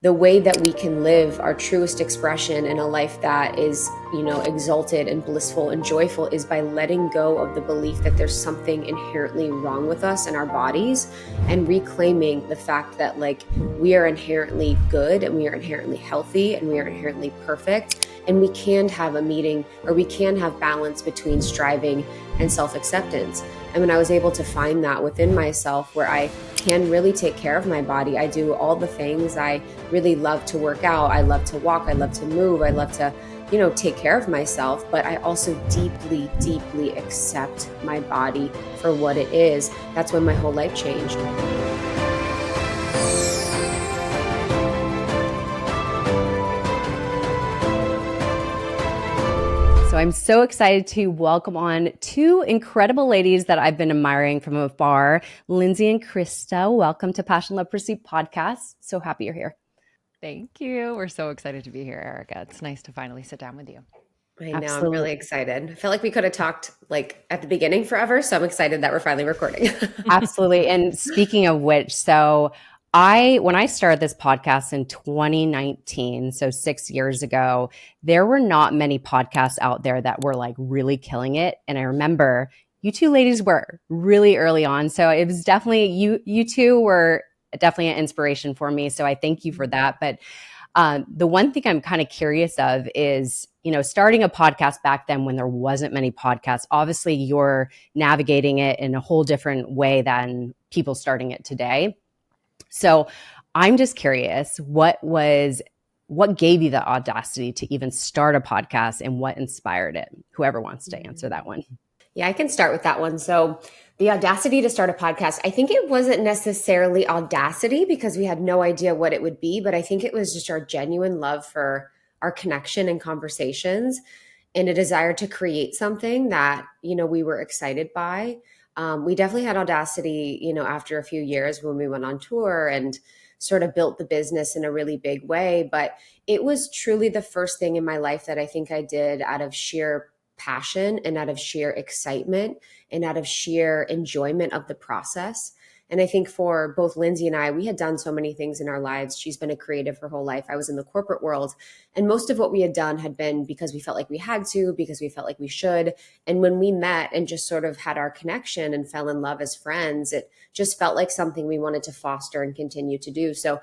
the way that we can live our truest expression in a life that is, exalted and blissful and joyful is by letting go of the belief that there's something inherently wrong with us and our bodies, and reclaiming the fact that like we are inherently good and we are inherently healthy and we are inherently perfect. And we can have a meeting, or we can have balance between striving and self-acceptance. And when I was able to find that within myself, where I can really take care of my body, I do all the things. I really love to work out. I love to walk. I love to move. I love to, take care of myself. But I also deeply, deeply accept my body for what it is. That's when my whole life changed. So I'm so excited to welcome on two incredible ladies that I've been admiring from afar, Lindsey and Krista. Welcome to Passion, Love, Pursuit podcast. So happy you're here. Thank you. We're so excited to be here, Erica. It's nice to finally sit down with you. I know. Absolutely. I'm really excited. I feel like we could have talked like at the beginning forever. So I'm excited that we're finally recording. Absolutely. And speaking of which, when I started this podcast in 2019, so 6 years ago, there were not many podcasts out there that were like really killing it. And I remember you two ladies were really early on. So it was definitely, you two were definitely an inspiration for me. So I thank you for that. But the one thing I'm kind of curious of is, starting a podcast back then when there wasn't many podcasts, obviously you're navigating it in a whole different way than people starting it today. So I'm just curious, what gave you the audacity to even start a podcast and what inspired it? Whoever wants to answer that one. Yeah, I can start with that one. So the audacity to start a podcast, I think it wasn't necessarily audacity because we had no idea what it would be, but I think it was just our genuine love for our connection and conversations and a desire to create something that, we were excited by. We definitely had audacity, after a few years when we went on tour and sort of built the business in a really big way. But it was truly the first thing in my life that I think I did out of sheer passion and out of sheer excitement and out of sheer enjoyment of the process. And I think for both Lindsey and I, we had done so many things in our lives. She's been a creative her whole life. I was in the corporate world. And most of what we had done had been because we felt like we had to, because we felt like we should. And when we met and just sort of had our connection and fell in love as friends, it just felt like something we wanted to foster and continue to do. So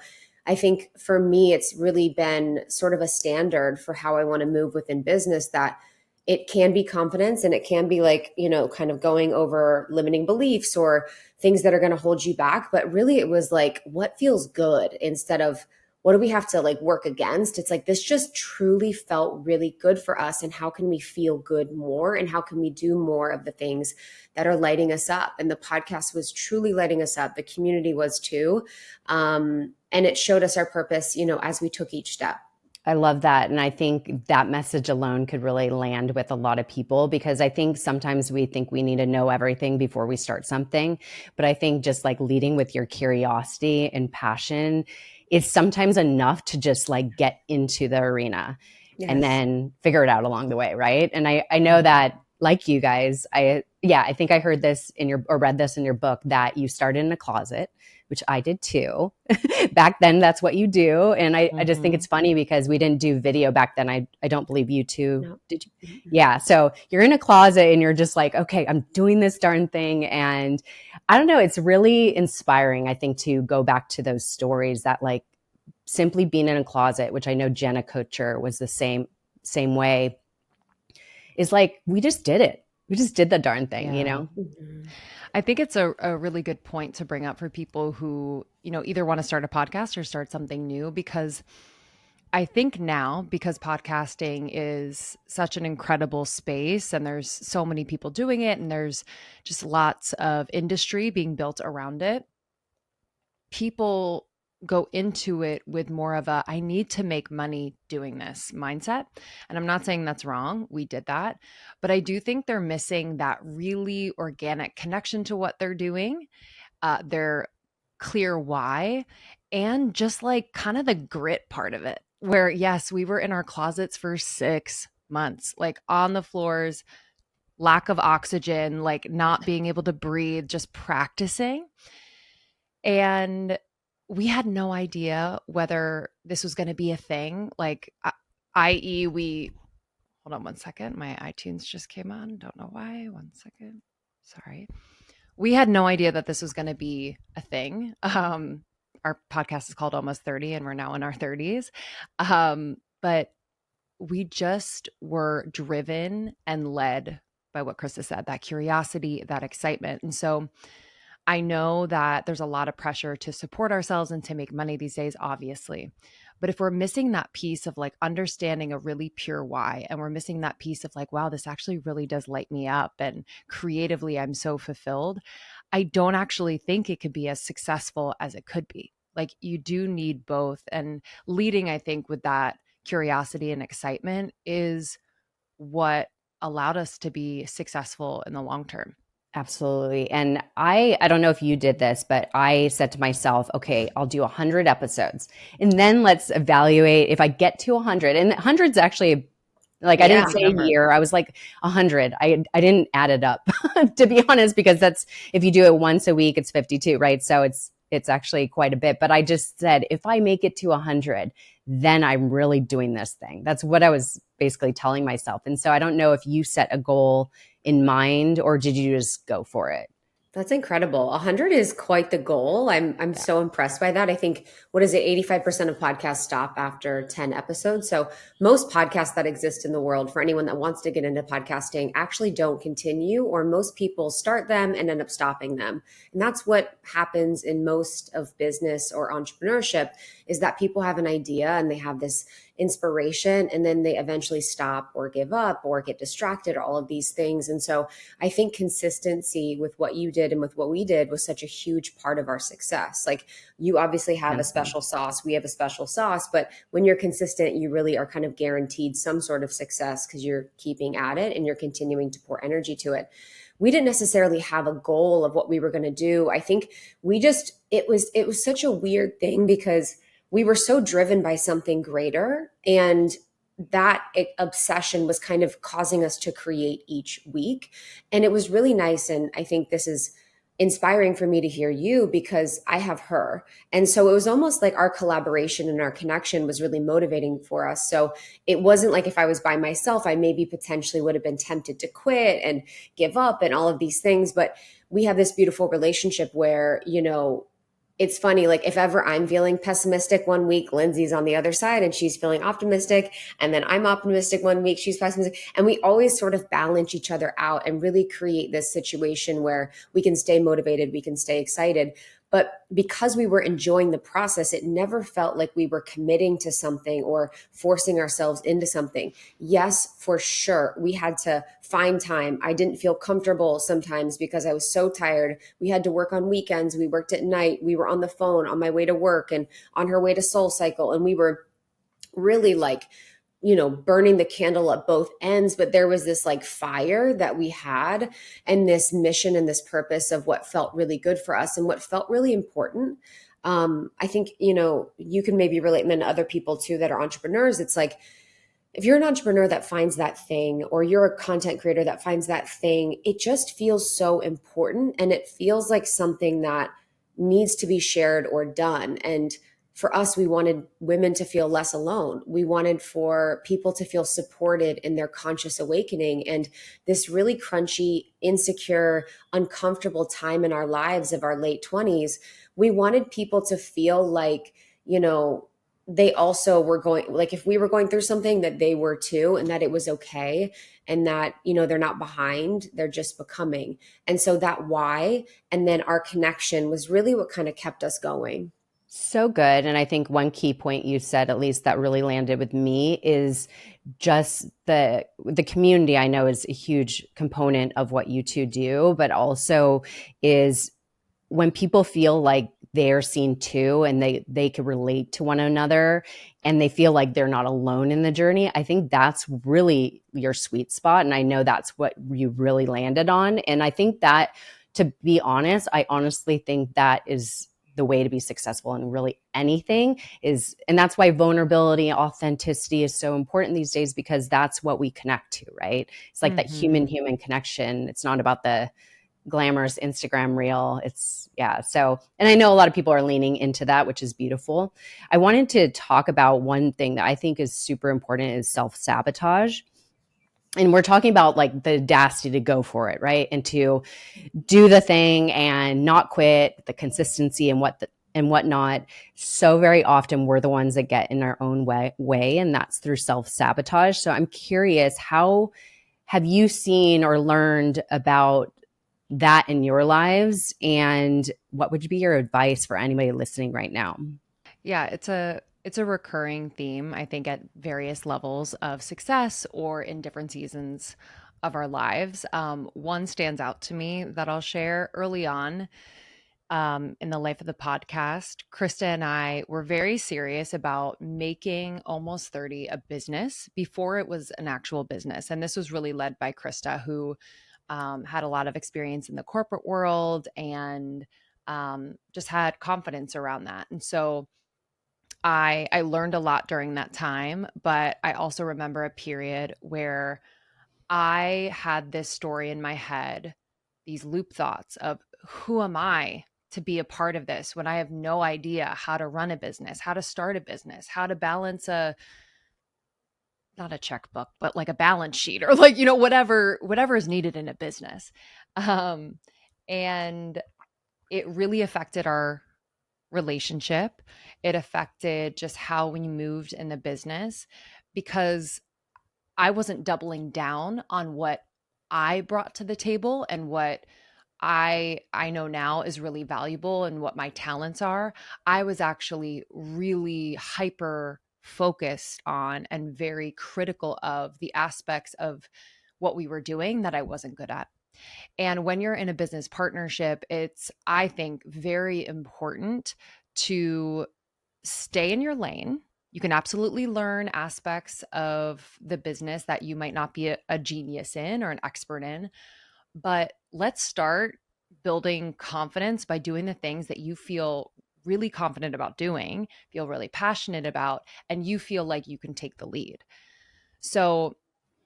I think for me, it's really been sort of a standard for how I want to move within business, that it can be confidence and it can be like, kind of going over limiting beliefs or things that are going to hold you back. But really it was like, what feels good instead of what do we have to like work against? It's like, this just truly felt really good for us. And how can we feel good more? And how can we do more of the things that are lighting us up? And the podcast was truly lighting us up. The community was too. And it showed us our purpose, as we took each step. I love that. And I think that message alone could really land with a lot of people, because I think sometimes we think we need to know everything before we start something. But I think just like leading with your curiosity and passion is sometimes enough to just like get into the arena. Yes. And then figure it out along the way. Right. And I know that like you guys, I think I heard this or read this in your book that you started in a closet, which I did too. Back then, that's what you do. And I just think it's funny because we didn't do video back then. I don't believe you two. No. Did you? Mm-hmm. Yeah. So you're in a closet and you're just like, okay, I'm doing this darn thing. And I don't know, it's really inspiring, I think, to go back to those stories that like simply being in a closet, which I know Jenna Kutcher was the same way, is like, we just did it. We just did the darn thing, Mm-hmm. I think it's a really good point to bring up for people who, either want to start a podcast or start something new, because I think now, because podcasting is such an incredible space and there's so many people doing it and there's just lots of industry being built around it, people go into it with more of a, I need to make money doing this mindset. And I'm not saying that's wrong. We did that. But I do think they're missing that really organic connection to what they're doing, their clear why, and just like kind of the grit part of it, where yes, we were in our closets for 6 months, like on the floors, lack of oxygen, like not being able to breathe, just practicing. And we had no idea whether this was going to be a thing. Like, i.e., hold on one second. My iTunes just came on. Don't know why. One second. Sorry. We had no idea that this was going to be a thing. Our podcast is called Almost 30, and we're now in our 30s. But we just were driven and led by what Krista said, that curiosity, that excitement. And so I know that there's a lot of pressure to support ourselves and to make money these days, obviously. But if we're missing that piece of like understanding a really pure why, and we're missing that piece of like, wow, this actually really does light me up and creatively I'm so fulfilled, I don't actually think it could be as successful as it could be. Like, you do need both. And leading, I think, with that curiosity and excitement is what allowed us to be successful in the long term. Absolutely. And I don't know if you did this, but I said to myself, okay, I'll do 100 episodes and then let's evaluate if I get to 100. And 100's actually, like, I didn't say a year. I was like 100. I didn't add it up to be honest, because that's, if you do it once a week, it's 52, right? So it's actually quite a bit. But I just said, if I make it to 100, then I'm really doing this thing. That's what I was basically telling myself. And so I don't know if you set a goal in mind, or did you just go for it? That's incredible. 100 is quite the goal. I'm so impressed by that. I think, what is it? 85% of podcasts stop after 10 episodes. So most podcasts that exist in the world, for anyone that wants to get into podcasting, actually don't continue, or most people start them and end up stopping them. And that's what happens in most of business or entrepreneurship, is that people have an idea and they have this inspiration, and then they eventually stop or give up or get distracted, or all of these things. And so I think consistency with what you did and with what we did was such a huge part of our success. Like, you obviously have a special sauce, we have a special sauce, but when you're consistent, you really are kind of guaranteed some sort of success because you're keeping at it and you're continuing to pour energy to it. We didn't necessarily have a goal of what we were going to do. I think it was such a weird thing because we were so driven by something greater, and that obsession was kind of causing us to create each week. And it was really nice. And I think this is inspiring for me to hear you, because I have her. And so it was almost like our collaboration and our connection was really motivating for us. So it wasn't like, if I was by myself, I maybe potentially would have been tempted to quit and give up and all of these things. But we have this beautiful relationship where, it's funny, like, if ever I'm feeling pessimistic one week, Lindsey's on the other side and she's feeling optimistic. And then I'm optimistic one week, she's pessimistic. And we always sort of balance each other out and really create this situation where we can stay motivated, we can stay excited. But because we were enjoying the process, it never felt like we were committing to something or forcing ourselves into something. Yes, for sure, we had to find time. I didn't feel comfortable sometimes because I was so tired. We had to work on weekends. We worked at night. We were on the phone on my way to work and on her way to Soul Cycle. And we were really like, burning the candle at both ends. But there was this like fire that we had, and this mission and this purpose of what felt really good for us and what felt really important. I think, you can maybe relate, and then other people too that are entrepreneurs. It's like, if you're an entrepreneur that finds that thing, or you're a content creator that finds that thing, it just feels so important. And it feels like something that needs to be shared or done. And for us, we wanted women to feel less alone. We wanted for people to feel supported in their conscious awakening. And this really crunchy, insecure, uncomfortable time in our lives of our late 20s, we wanted people to feel like, they also were going, like, if we were going through something, that they were too, and that it was okay. And that, they're not behind, they're just becoming. And so that why, and then our connection was really what kind of kept us going. So good. And I think one key point you said, at least that really landed with me, is just the community. I know is a huge component of what you two do, but also is when people feel like they're seen too, and they can relate to one another, and they feel like they're not alone in the journey. I think that's really your sweet spot. And I know that's what you really landed on. And I think that, to be honest, I honestly think that is the way to be successful in really anything is. And that's why vulnerability, authenticity is so important these days, because that's what we connect to, right? It's like that human connection. It's not about the glamorous Instagram reel. So, and I know a lot of people are leaning into that, which is beautiful. I wanted to talk about one thing that I think is super important is self-sabotage. And we're talking about like the audacity to go for it, right? And to do the thing and not quit, the consistency and whatnot. So very often we're the ones that get in our own way, and that's through self-sabotage. So I'm curious, how have you seen or learned about that in your lives? And what would be your advice for anybody listening right now? Yeah, it's a recurring theme, I think, at various levels of success or in different seasons of our lives. One stands out to me that I'll share early on in the life of the podcast. Krista and I were very serious about making Almost 30 a business before it was an actual business. And this was really led by Krista, who had a lot of experience in the corporate world and just had confidence around that. And so I learned a lot during that time, but I also remember a period where I had this story in my head, these loop thoughts of who am I to be a part of this when I have no idea how to run a business, how to start a business, how to balance not a checkbook, but like a balance sheet or like, whatever is needed in a business. Um, and it really affected our relationship. It affected just how we moved in the business because I wasn't doubling down on what I brought to the table and what I know now is really valuable and what my talents are. I was actually really hyper focused on and very critical of the aspects of what we were doing that I wasn't good at. And when you're in a business partnership, it's, I think, very important to stay in your lane. You can absolutely learn aspects of the business that you might not be a genius in or an expert in, but let's start building confidence by doing the things that you feel really confident about doing, feel really passionate about, and you feel like you can take the lead. So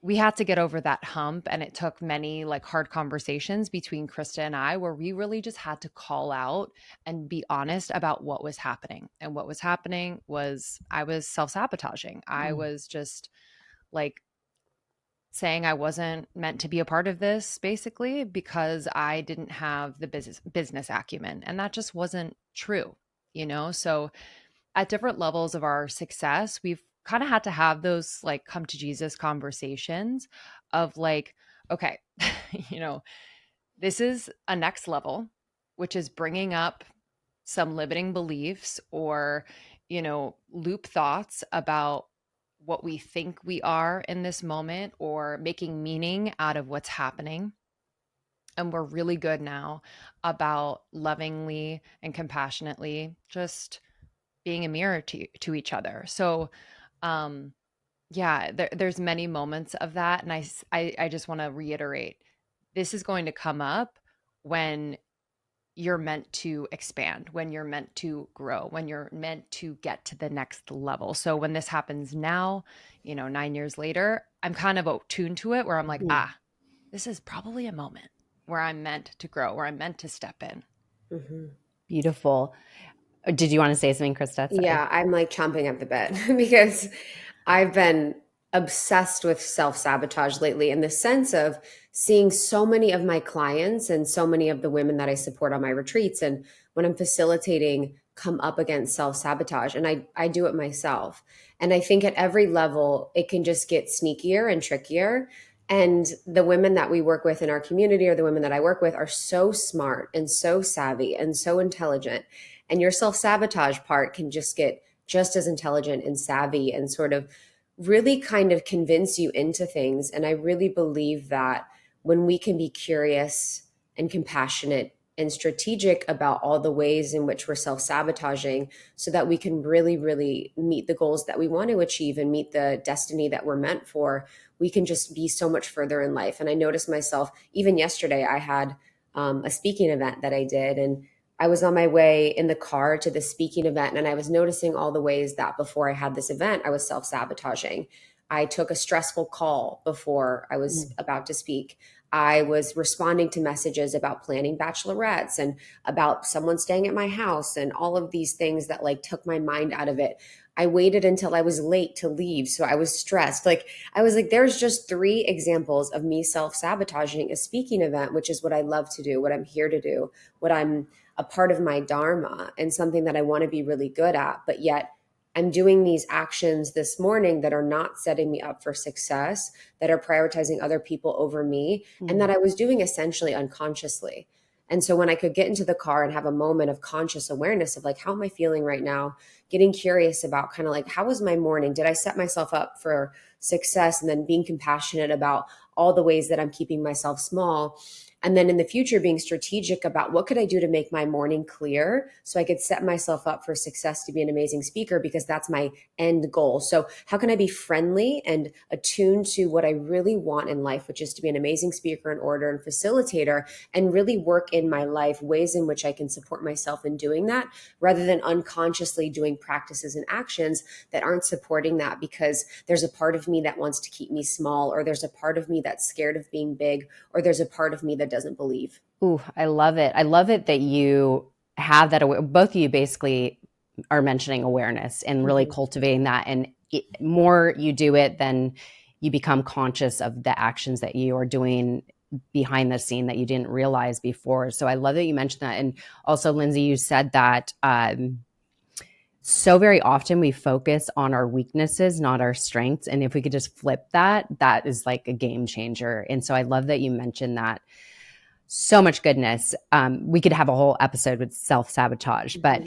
we had to get over that hump, and it took many like hard conversations between Krista and I where we really just had to call out and be honest about what was happening. And what was happening was I was self-sabotaging. I was just like saying I wasn't meant to be a part of this basically because I didn't have the business acumen, and that just wasn't true. So at different levels of our success, we've kind of had to have those like come to Jesus conversations of like, okay, you know, this is a next level, which is bringing up some limiting beliefs or, loop thoughts about what we think we are in this moment or making meaning out of what's happening. And we're really good now about lovingly and compassionately just being a mirror to each other. So, yeah, there's many moments of that. And I just want to reiterate, this is going to come up when you're meant to expand, when you're meant to grow, when you're meant to get to the next level. So when this happens now, 9 years later, I'm kind of attuned to it where I'm like, this is probably a moment where I'm meant to grow, where I'm meant to step in. Mm-hmm. Beautiful. Did you want to say something, Krista? Sorry. Yeah, I'm like chomping at the bit because I've been obsessed with self-sabotage lately in the sense of seeing so many of my clients and so many of the women that I support on my retreats and when I'm facilitating come up against self-sabotage, and I do it myself. And I think at every level it can just get sneakier and trickier. And the women that we work with in our community or the women that I work with are so smart and so savvy and so intelligent. And your self-sabotage part can just get just as intelligent and savvy and sort of really kind of convince you into things. And I really believe that when we can be curious and compassionate and strategic about all the ways in which we're self-sabotaging so that we can really, really meet the goals that we want to achieve and meet the destiny that we're meant for, we can just be so much further in life. And I noticed myself, even yesterday, I had a speaking event that I did, and I was on my way in the car to the speaking event, and I was noticing all the ways that before I had this event, I was self-sabotaging. I took a stressful call before I was about to speak. I was responding to messages about planning bachelorettes and about someone staying at my house and all of these things that like took my mind out of it. I waited until I was late to leave. So I was stressed. Like I was like, there's just 3 examples of me self-sabotaging a speaking event, which is what I love to do, what I'm here to do, what I'm a part of my dharma and something that I want to be really good at. But yet I'm doing these actions this morning that are not setting me up for success, that are prioritizing other people over me, and that I was doing essentially unconsciously. And so when I could get into the car and have a moment of conscious awareness of like, how am I feeling right now? Getting curious about kind of like, how was my morning? Did I set myself up for success? And then being compassionate about all the ways that I'm keeping myself small. And then in the future, being strategic about what could I do to make my morning clear so I could set myself up for success to be an amazing speaker, because that's my end goal. So how can I be friendly and attuned to what I really want in life, which is to be an amazing speaker and orator and facilitator, and really work in my life ways in which I can support myself in doing that, rather than unconsciously doing practices and actions that aren't supporting that, because there's a part of me that wants to keep me small, or there's a part of me that's scared of being big, or there's a part of me that doesn't believe. Ooh, I love it. I love it that you have that. Both of you basically are mentioning awareness and really cultivating that. And more you do it, then you become conscious of the actions that you are doing behind the scene that you didn't realize before. So I love that you mentioned that. And also, Lindsey, you said that so very often we focus on our weaknesses, not our strengths. And if we could just flip that, that is like a game changer. And so I love that you mentioned that. So much goodness. We could have a whole episode with self-sabotage, but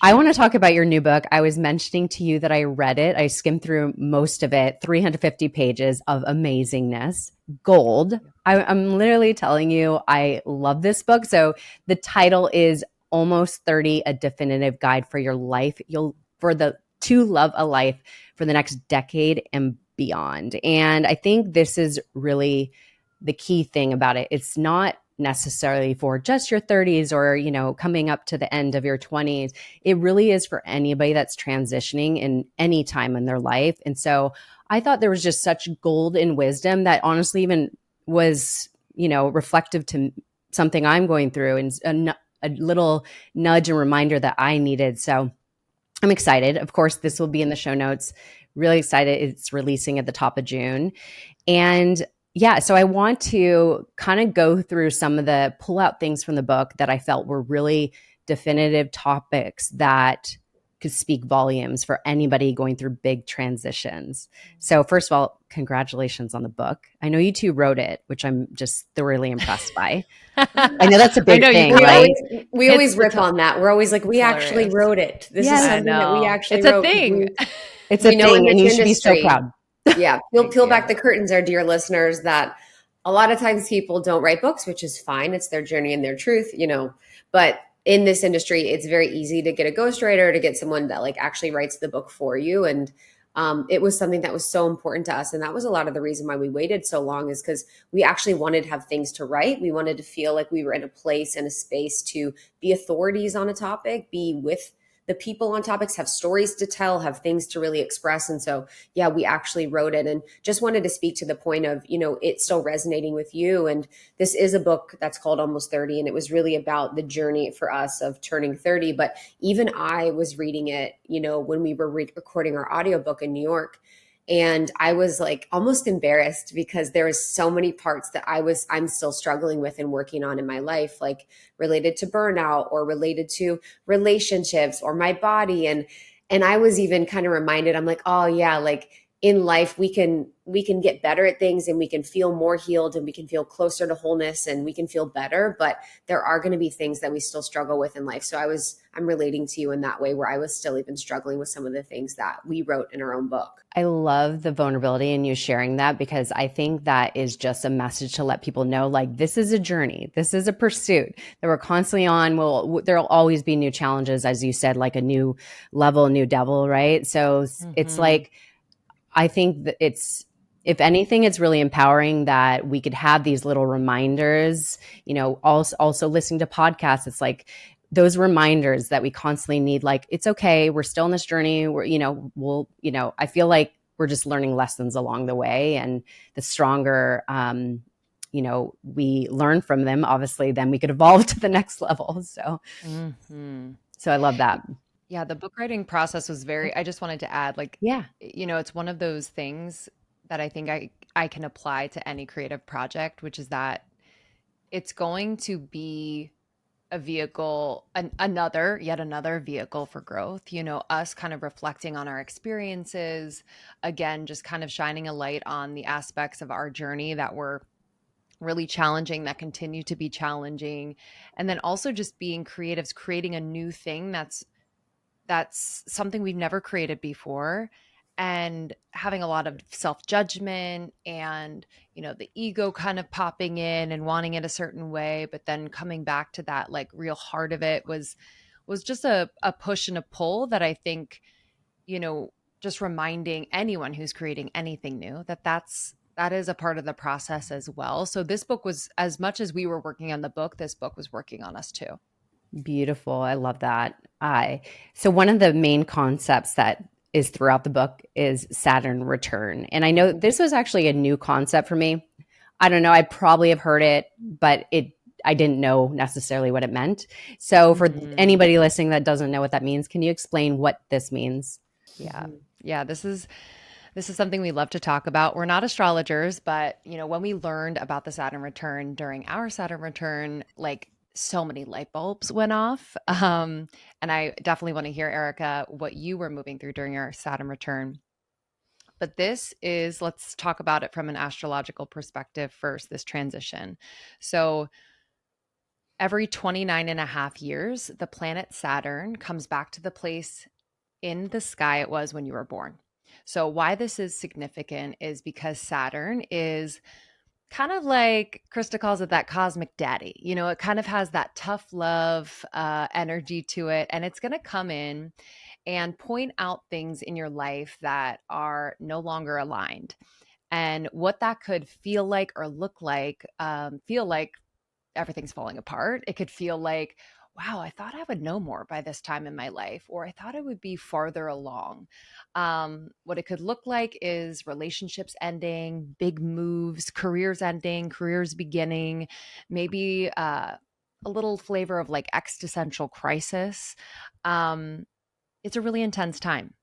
I want to talk about your new book. I was mentioning to you that I read it. I skimmed through most of it, 350 pages of amazingness, gold. I'm literally telling you, I love this book. So the title is Almost 30, A Definitive Guide for Your Life. To love a life for the next decade and beyond. And I think this is really the key thing about it. It's not necessarily for just your 30s or, coming up to the end of your 20s. It really is for anybody that's transitioning in any time in their life. And so I thought there was just such gold and wisdom that honestly even was, reflective to something I'm going through, and a little nudge and reminder that I needed. So I'm excited. Of course, this will be in the show notes. Really excited. It's releasing at the top of June. And yeah, so I want to kind of go through pull out things from the book that I felt were really definitive topics that could speak volumes for anybody going through big transitions. So first of all, congratulations on the book. I know you two wrote it, which I'm just thoroughly impressed by. I know that's a big thing, right? We always rip on that. We're always like, we actually wrote it. This is something that we actually wrote. It's a thing. It's a thing, and you should be so proud. Yeah. Peel back the curtains, our dear listeners, that a lot of times people don't write books, which is fine. It's their journey and their truth, but in this industry, it's very easy to get a ghostwriter, to get someone that like actually writes the book for you. And it was something that was so important to us. And that was a lot of the reason why we waited so long, is because we actually wanted to have things to write. We wanted to feel like we were in a place and a space to be authorities on a topic, be with the people on topics, have stories to tell, have things to really express. And so, yeah, we actually wrote it, and just wanted to speak to the point of, it's still resonating with you. And this is a book that's called Almost 30. And it was really about the journey for us of turning 30. But even I was reading it, when we were recording our audiobook in New York. And I was like almost embarrassed, because there was so many parts that I'm still struggling with and working on in my life, like related to burnout or related to relationships or my body. And I was even kind of reminded, I'm like, oh yeah, like in life, we can get better at things, and we can feel more healed, and we can feel closer to wholeness, and we can feel better, but there are going to be things that we still struggle with in life. So I'm relating to you in that way, where I was still even struggling with some of the things that we wrote in our own book. I love the vulnerability in you sharing that, because I think that is just a message to let people know, like, this is a journey. This is a pursuit that we're constantly on. There'll always be new challenges, as you said, like a new level, new devil, right? So it's like, I think that if anything, it's really empowering that we could have these little reminders, also listening to podcasts. It's like those reminders that we constantly need, like, it's okay. We're still in this journey. I feel like we're just learning lessons along the way, and the stronger, we learn from them, obviously, then we could evolve to the next level. So, so I love that. Yeah, the book writing process was I just wanted to add, like, Yeah. it's one of those things that I think I can apply to any creative project, which is that it's going to be a vehicle, yet another vehicle for growth, us kind of reflecting on our experiences, again, just kind of shining a light on the aspects of our journey that were really challenging, that continue to be challenging. And then also just being creatives, creating a new thing that's something we've never created before, and having a lot of self-judgment and the ego kind of popping in and wanting it a certain way, but then coming back to that like real heart of it was just a push and a pull that I think just reminding anyone who's creating anything new that is a part of the process as well. So this book was, as much as we were working on the book, this book was working on us too. Beautiful. I love that. So one of the main concepts that is throughout the book is Saturn Return. And I know this was actually a new concept for me. I don't know. I probably have heard it, but I didn't know necessarily what it meant. So for anybody listening that doesn't know what that means, can you explain what this means? Yeah. Yeah. This is something we love to talk about. We're not astrologers, but when we learned about the Saturn return during our Saturn return, like so many light bulbs went off. And I definitely want to hear, Erica, what you were moving through during your Saturn return. But let's talk about it from an astrological perspective first, this transition. So every 29 and a half years, the planet Saturn comes back to the place in the sky it was when you were born. So why this is significant is because Saturn is kind of like Krista calls it, that cosmic daddy. It kind of has that tough love energy to it. And it's going to come in and point out things in your life that are no longer aligned. And what that could feel like or look like, feel like everything's falling apart. It could feel like, wow, I thought I would know more by this time in my life, or I thought I would be farther along. What it could look like is relationships ending, big moves, careers ending, careers beginning, maybe a little flavor of like existential crisis. It's a really intense time.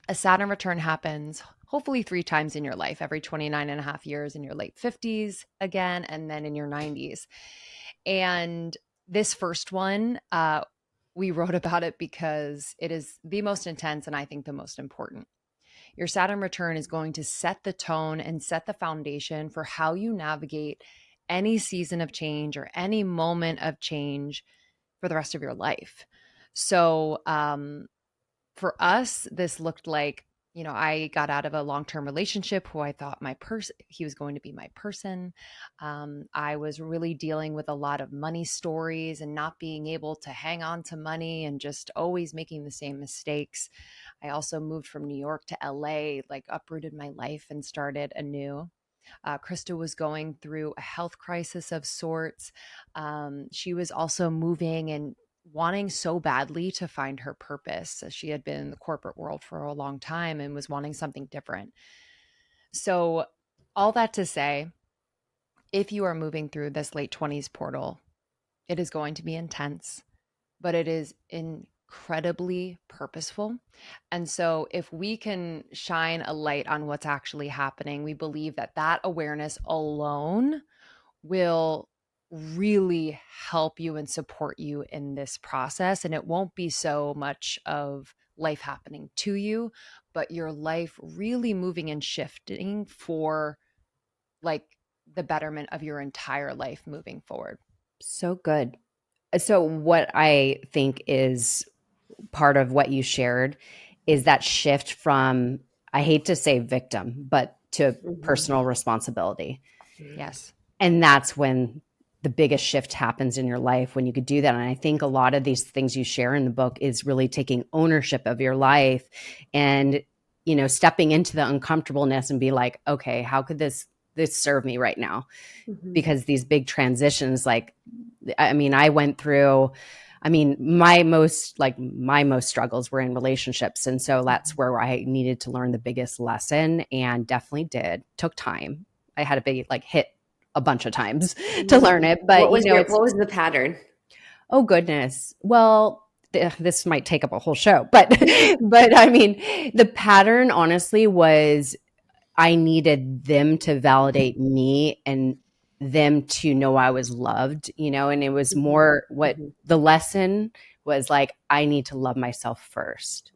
A Saturn return happens hopefully 3 times in your life, every 29 and a half years, in your late 50s again, and then in your 90s. And this first one, we wrote about it because it is the most intense and I think the most important. Your Saturn return is going to set the tone and set the foundation for how you navigate any season of change or any moment of change for the rest of your life. So for us, this looked like, I got out of a long-term relationship who I thought he was going to be my person. I was really dealing with a lot of money stories and not being able to hang on to money and just always making the same mistakes. I also moved from New York to LA, like uprooted my life and started anew. Krista was going through a health crisis of sorts. She was also moving and wanting so badly to find her purpose. She had been in the corporate world for a long time and was wanting something different. So all that to say, if you are moving through this late 20s portal, it is going to be intense, but it is incredibly purposeful. And so if we can shine a light on what's actually happening, we believe that awareness alone will really help you and support you in this process. And it won't be so much of life happening to you, but your life really moving and shifting for like the betterment of your entire life moving forward. So good. So what I think is part of what you shared is that shift from, I hate to say victim, but to personal responsibility. Yes. And that's when the biggest shift happens in your life, when you could do that. And I think a lot of these things you share in the book is really taking ownership of your life and, stepping into the uncomfortableness and be like, okay, how could this serve me right now? Because these big transitions, I went through, my most struggles were in relationships. And so that's where I needed to learn the biggest lesson, and definitely took time. I had a big hit a bunch of times to learn it. But what was the pattern? Oh goodness. Well, this might take up a whole show, but I mean, the pattern honestly was I needed them to validate me and them to know I was loved, and it was more what the lesson was like, I need to love myself first.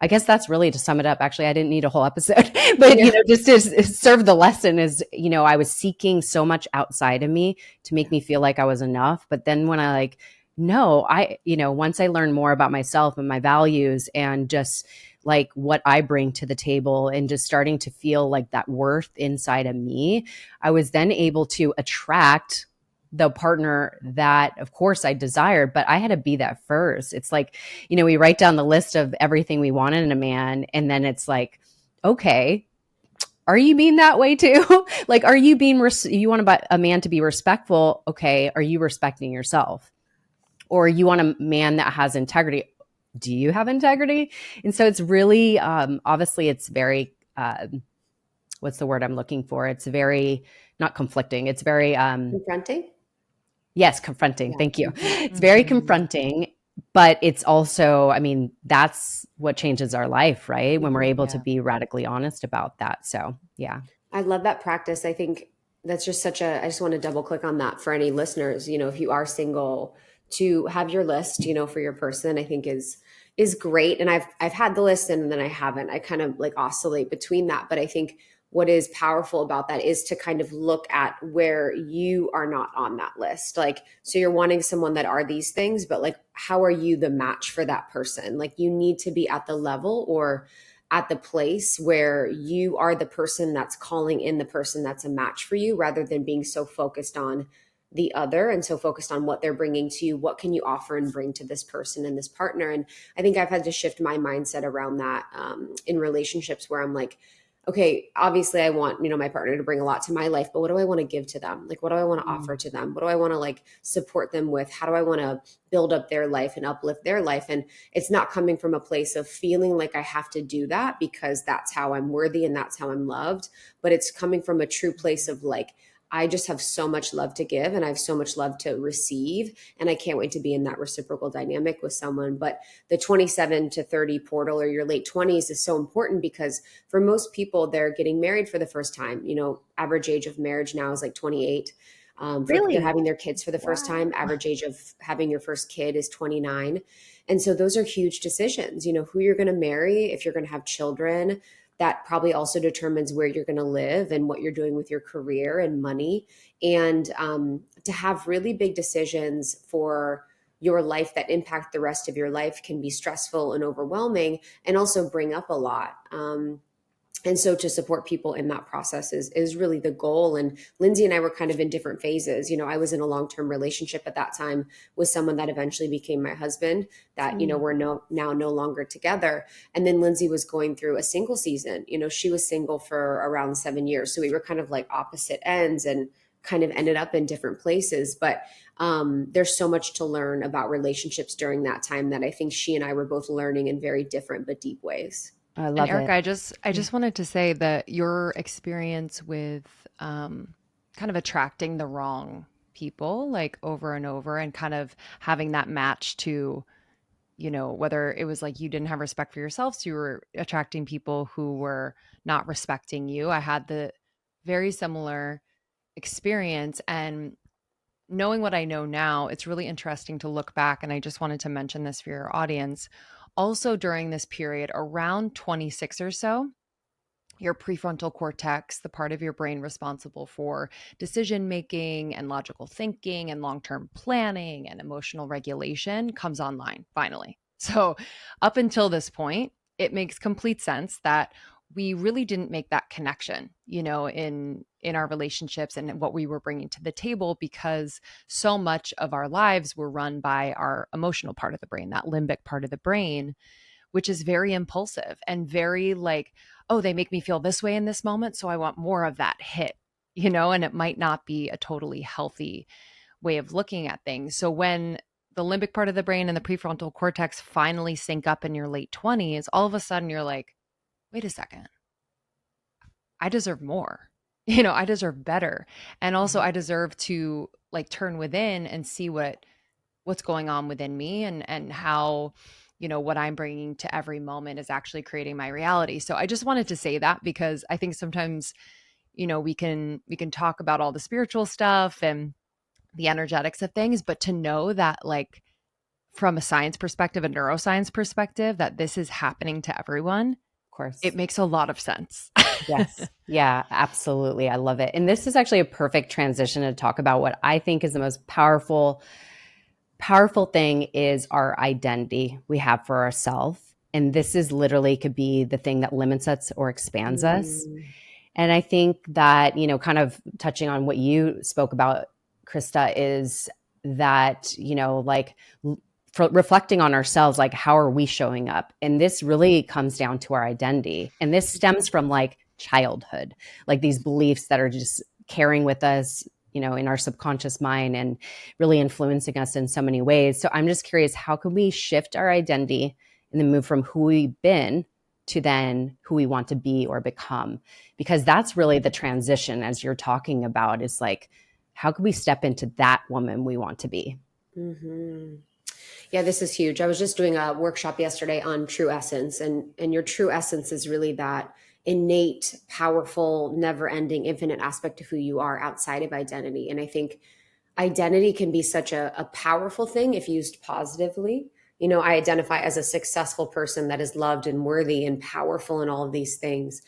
I guess that's really, to sum it up. Actually, I didn't need a whole episode, but just to serve the lesson is, I was seeking so much outside of me to make me feel like I was enough. But then when I once I learned more about myself and my values and just like what I bring to the table and just starting to feel like that worth inside of me, I was then able to attract the partner that of course I desired, but I had to be that first. It's like, we write down the list of everything we wanted in a man. And then it's like, okay, are you being that way too? Like, are you being, you want a man to be respectful. Okay. Are you respecting yourself? Or you want a man that has integrity. Do you have integrity? And so it's really, obviously it's very, what's the word I'm looking for? It's very, not conflicting. It's very, confronting. Yes, confronting. Yeah. Thank you. It's very confronting, but it's also, I mean, that's what changes our life, right? When we're able to be radically honest about that. So, yeah. I love that practice. I think that's just I just want to double click on that for any listeners, if you are single, to have your list, for your person, I think is great. And I've had the list and then I haven't. I kind of like oscillate between that, but I think what is powerful about that is to kind of look at where you are not on that list. Like, so you're wanting someone that are these things, but like, how are you the match for that person? Like, you need to be at the level or at the place where you are the person that's calling in the person that's a match for you, rather than being so focused on the other and so focused on what they're bringing to you. What can you offer and bring to this person and this partner? And I think I've had to shift my mindset around that in relationships where I'm like, okay, obviously I want, my partner to bring a lot to my life, but what do I want to give to them? Like, what do I want to offer to them? What do I want to like support them with? How do I want to build up their life and uplift their life? And it's not coming from a place of feeling like I have to do that because that's how I'm worthy and that's how I'm loved. But it's coming from a true place of like, I just have so much love to give and I have so much love to receive. And I can't wait to be in that reciprocal dynamic with someone. But the 27 to 30 portal or your late 20s is so important because for most people, they're getting married for the first time. Average age of marriage now is like 28. Really? They're having their kids for the first time. Average age of having your first kid is 29. And so those are huge decisions, who you're going to marry, if you're going to have children. That probably also determines where you're going to live and what you're doing with your career and money. And to have really big decisions for your life that impact the rest of your life can be stressful and overwhelming and also bring up a lot. And so to support people in that process is really the goal. And Lindsey and I were kind of in different phases. I was in a long-term relationship at that time with someone that eventually became my husband that, we're now no longer together. And then Lindsey was going through a single season. She was single for around 7 years. So we were kind of like opposite ends and kind of ended up in different places. But there's so much to learn about relationships during that time that I think she and I were both learning in very different but deep ways. I love and Erica, it. I just wanted to say that your experience with kind of attracting the wrong people like over and over and kind of having that match to, whether it was like you didn't have respect for yourself, so you were attracting people who were not respecting you. I had the very similar experience, and knowing what I know now, it's really interesting to look back. And I just wanted to mention this for your audience. Also, during this period, around 26 or so, your prefrontal cortex, the part of your brain responsible for decision making and logical thinking and long-term planning and emotional regulation, comes online finally. So up until this point, it makes complete sense that we really didn't make that connection, in our relationships and what we were bringing to the table, because so much of our lives were run by our emotional part of the brain, that limbic part of the brain, which is very impulsive and very like, oh, they make me feel this way in this moment, so I want more of that hit, and it might not be a totally healthy way of looking at things. So when the limbic part of the brain and the prefrontal cortex finally sync up in your late 20s, all of a sudden you're like, wait a second, I deserve more. I deserve better. And also I deserve to like turn within and see what's going on within me and how what I'm bringing to every moment is actually creating my reality. So I just wanted to say that because I think sometimes we can talk about all the spiritual stuff and the energetics of things, but to know that like from a science perspective, a neuroscience perspective, that this is happening to everyone, Of course. it makes a lot of sense. Yes. Yeah, absolutely. I love it. And this is actually a perfect transition to talk about what I think is the most powerful thing is our identity we have for ourselves. And this is literally could be the thing that limits us or expands us. And I think that, kind of touching on what you spoke about, Krista, is that, like for reflecting on ourselves, like how are we showing up? And this really comes down to our identity. And this stems from like childhood, like these beliefs that are just carrying with us, in our subconscious mind and really influencing us in so many ways. So I'm just curious, how can we shift our identity and then move from who we've been to then who we want to be or become? Because that's really the transition, as you're talking about, is like, how can we step into that woman we want to be? Mm-hmm. Yeah, this is huge. I was just doing a workshop yesterday on true essence, and your true essence is really that innate, powerful, never-ending, infinite aspect of who you are outside of identity. And I think identity can be such a powerful thing if used positively. I identify as a successful person that is loved and worthy and powerful and all of these things.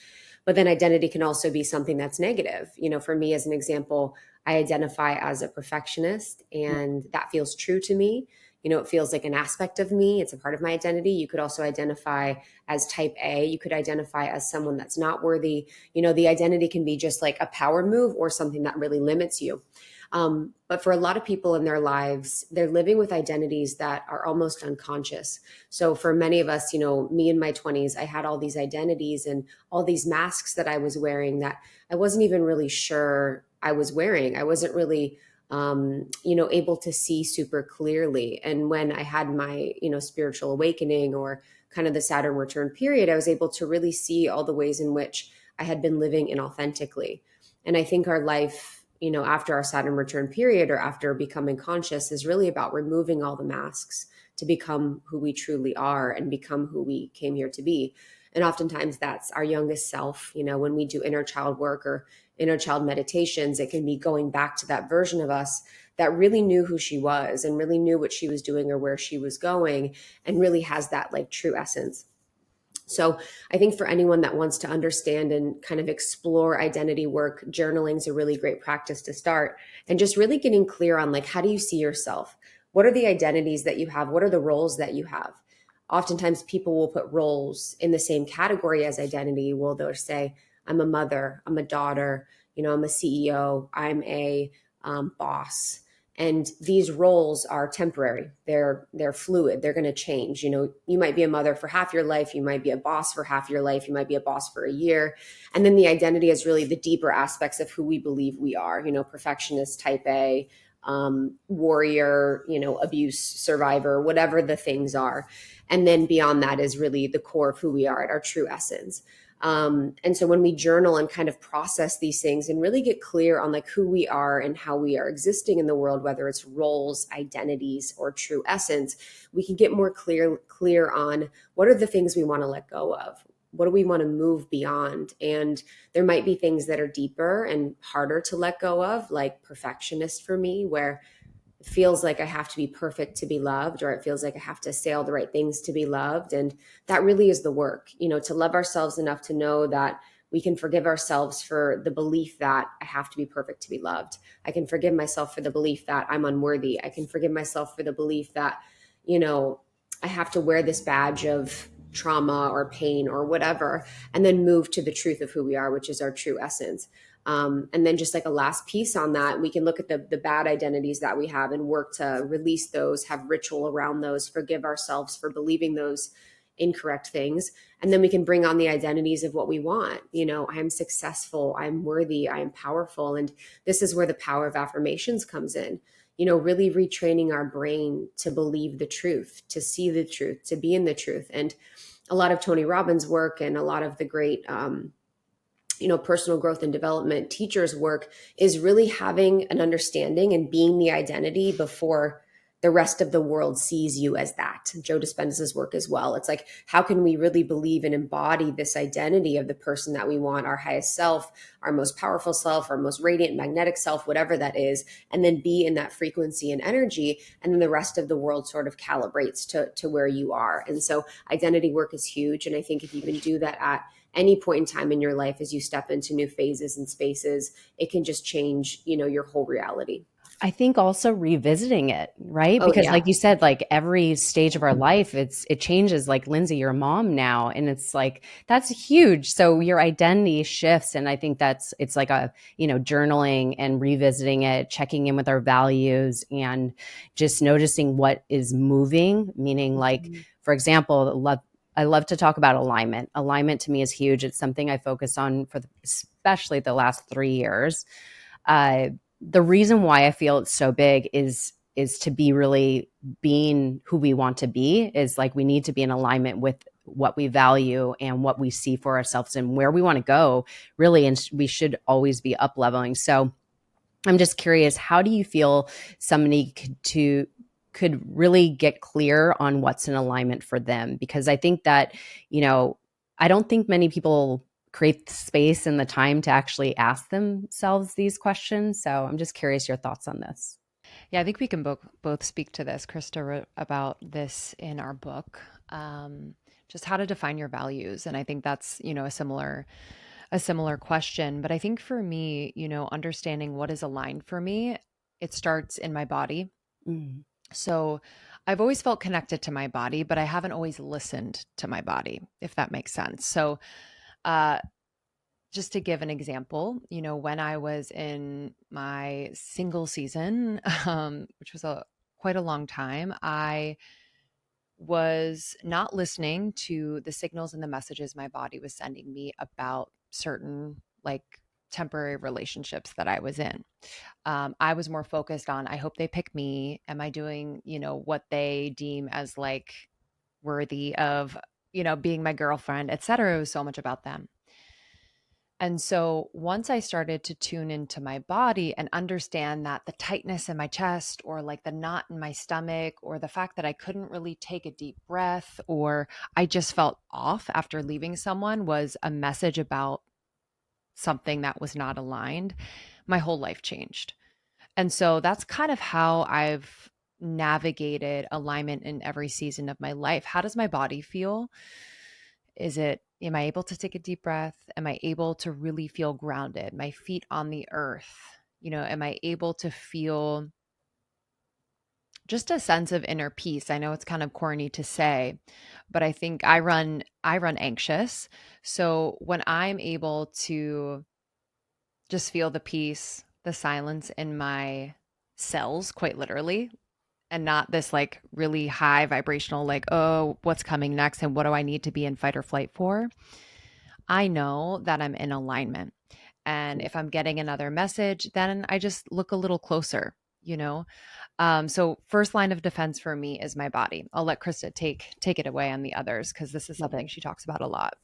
But then identity can also be something that's negative. For me, as an example, I identify as a perfectionist, and that feels true to me. It feels like an aspect of me. It's a part of my identity. You could also identify as type A. You could identify as someone that's not worthy. The identity can be just like a power move or something that really limits you. But for a lot of people in their lives, they're living with identities that are almost unconscious. So for many of us, me in my 20s, I had all these identities and all these masks that I was wearing that I wasn't even really sure I was wearing. I wasn't really able to see super clearly. And when I had my, spiritual awakening or kind of the Saturn return period, I was able to really see all the ways in which I had been living inauthentically. And I think our life, after our Saturn return period or after becoming conscious is really about removing all the masks to become who we truly are and become who we came here to be. And oftentimes that's our youngest self. When we do inner child work or inner child meditations, it can be going back to that version of us that really knew who she was and really knew what she was doing or where she was going and really has that like true essence. So I think for anyone that wants to understand and kind of explore identity work, journaling is a really great practice to start, and just really getting clear on like, how do you see yourself? What are the identities that you have? What are the roles that you have? Oftentimes people will put roles in the same category as identity. Well, they'll say, I'm a mother, I'm a daughter, I'm a CEO, I'm a boss. And these roles are temporary. They're fluid. They're going to change. You might be a mother for half your life. You might be a boss for half your life. You might be a boss for a year. And then the identity is really the deeper aspects of who we believe we are. Perfectionist, type A, warrior, abuse survivor, whatever the things are. And then beyond that is really the core of who we are at our true essence. And so when we journal and kind of process these things and really get clear on like who we are and how we are existing in the world, whether it's roles, identities, or true essence, we can get more clear on what are the things we want to let go of. What do we want to move beyond? And there might be things that are deeper and harder to let go of, like perfectionist for me, where it feels like I have to be perfect to be loved, or it feels like I have to say all the right things to be loved. And that really is the work, to love ourselves enough to know that we can forgive ourselves for the belief that I have to be perfect to be loved. I can forgive myself for the belief that I'm unworthy. I can forgive myself for the belief that, I have to wear this badge of trauma or pain or whatever, and then move to the truth of who we are, which is our true essence. And then just like a last piece on that, we can look at the bad identities that we have and work to release those, have ritual around those, forgive ourselves for believing those incorrect things. And then we can bring on the identities of what we want. I'm successful, I'm worthy, I'm powerful. And this is where the power of affirmations comes in. Really retraining our brain to believe the truth, to see the truth, to be in the truth. And a lot of Tony Robbins' work and a lot of the great personal growth and development teachers' work is really having an understanding and being the identity before the rest of the world sees you as that. Joe Dispenza's work as well. It's like, how can we really believe and embody this identity of the person that we want, our highest self, our most powerful self, our most radiant magnetic self, whatever that is, and then be in that frequency and energy. And then the rest of the world sort of calibrates to where you are. And so identity work is huge. And I think if you can do that at any point in time in your life, as you step into new phases and spaces, it can just change, your whole reality. I think also revisiting it, right? Oh, Because yeah. like you said, like every stage of our life, it changes. Like Lindsey, you're a mom now, and it's like, that's huge. So your identity shifts. And I think it's like journaling and revisiting it, checking in with our values and just noticing what is moving, meaning like, for example, I love to talk about alignment. Alignment to me is huge. It's something I focus on especially the last 3 years. The reason why I feel it's so big is to be really being who we want to be, is like we need to be in alignment with what we value and what we see for ourselves and where we want to go, really. And we should always be up leveling. So I'm just curious, how do you feel somebody could really get clear on what's in alignment for them? Because I think that, I don't think many people create the space and the time to actually ask themselves these questions. So I'm just curious your thoughts on this. Yeah, I think we can both speak to this. Krista wrote about this in our book, just how to define your values. And I think that's, a similar question. But I think for me, understanding what is aligned for me, it starts in my body. Mm. So I've always felt connected to my body, but I haven't always listened to my body, if that makes sense. So, just to give an example, when I was in my single season, which was quite a long time, I was not listening to the signals and the messages my body was sending me about certain like temporary relationships that I was in. I was more focused on, I hope they pick me. Am I doing, what they deem as like worthy of, being my girlfriend, et cetera. It was so much about them. And so once I started to tune into my body and understand that the tightness in my chest or like the knot in my stomach or the fact that I couldn't really take a deep breath or I just felt off after leaving someone was a message about something that was not aligned, my whole life changed. And so that's kind of how I've navigated alignment in every season of my life. How does my body feel? Am I able to take a deep breath? Am I able to really feel grounded? My feet on the earth? Am I able to feel just a sense of inner peace? I know it's kind of corny to say, but I think I run anxious. So when I'm able to just feel the peace, the silence in my cells, quite literally, and not this like really high vibrational, like, oh, what's coming next and what do I need to be in fight or flight for? I know that I'm in alignment. And if I'm getting another message, then I just look a little closer, So first line of defense for me is my body. I'll let Krista take it away on the others because this is something she talks about a lot.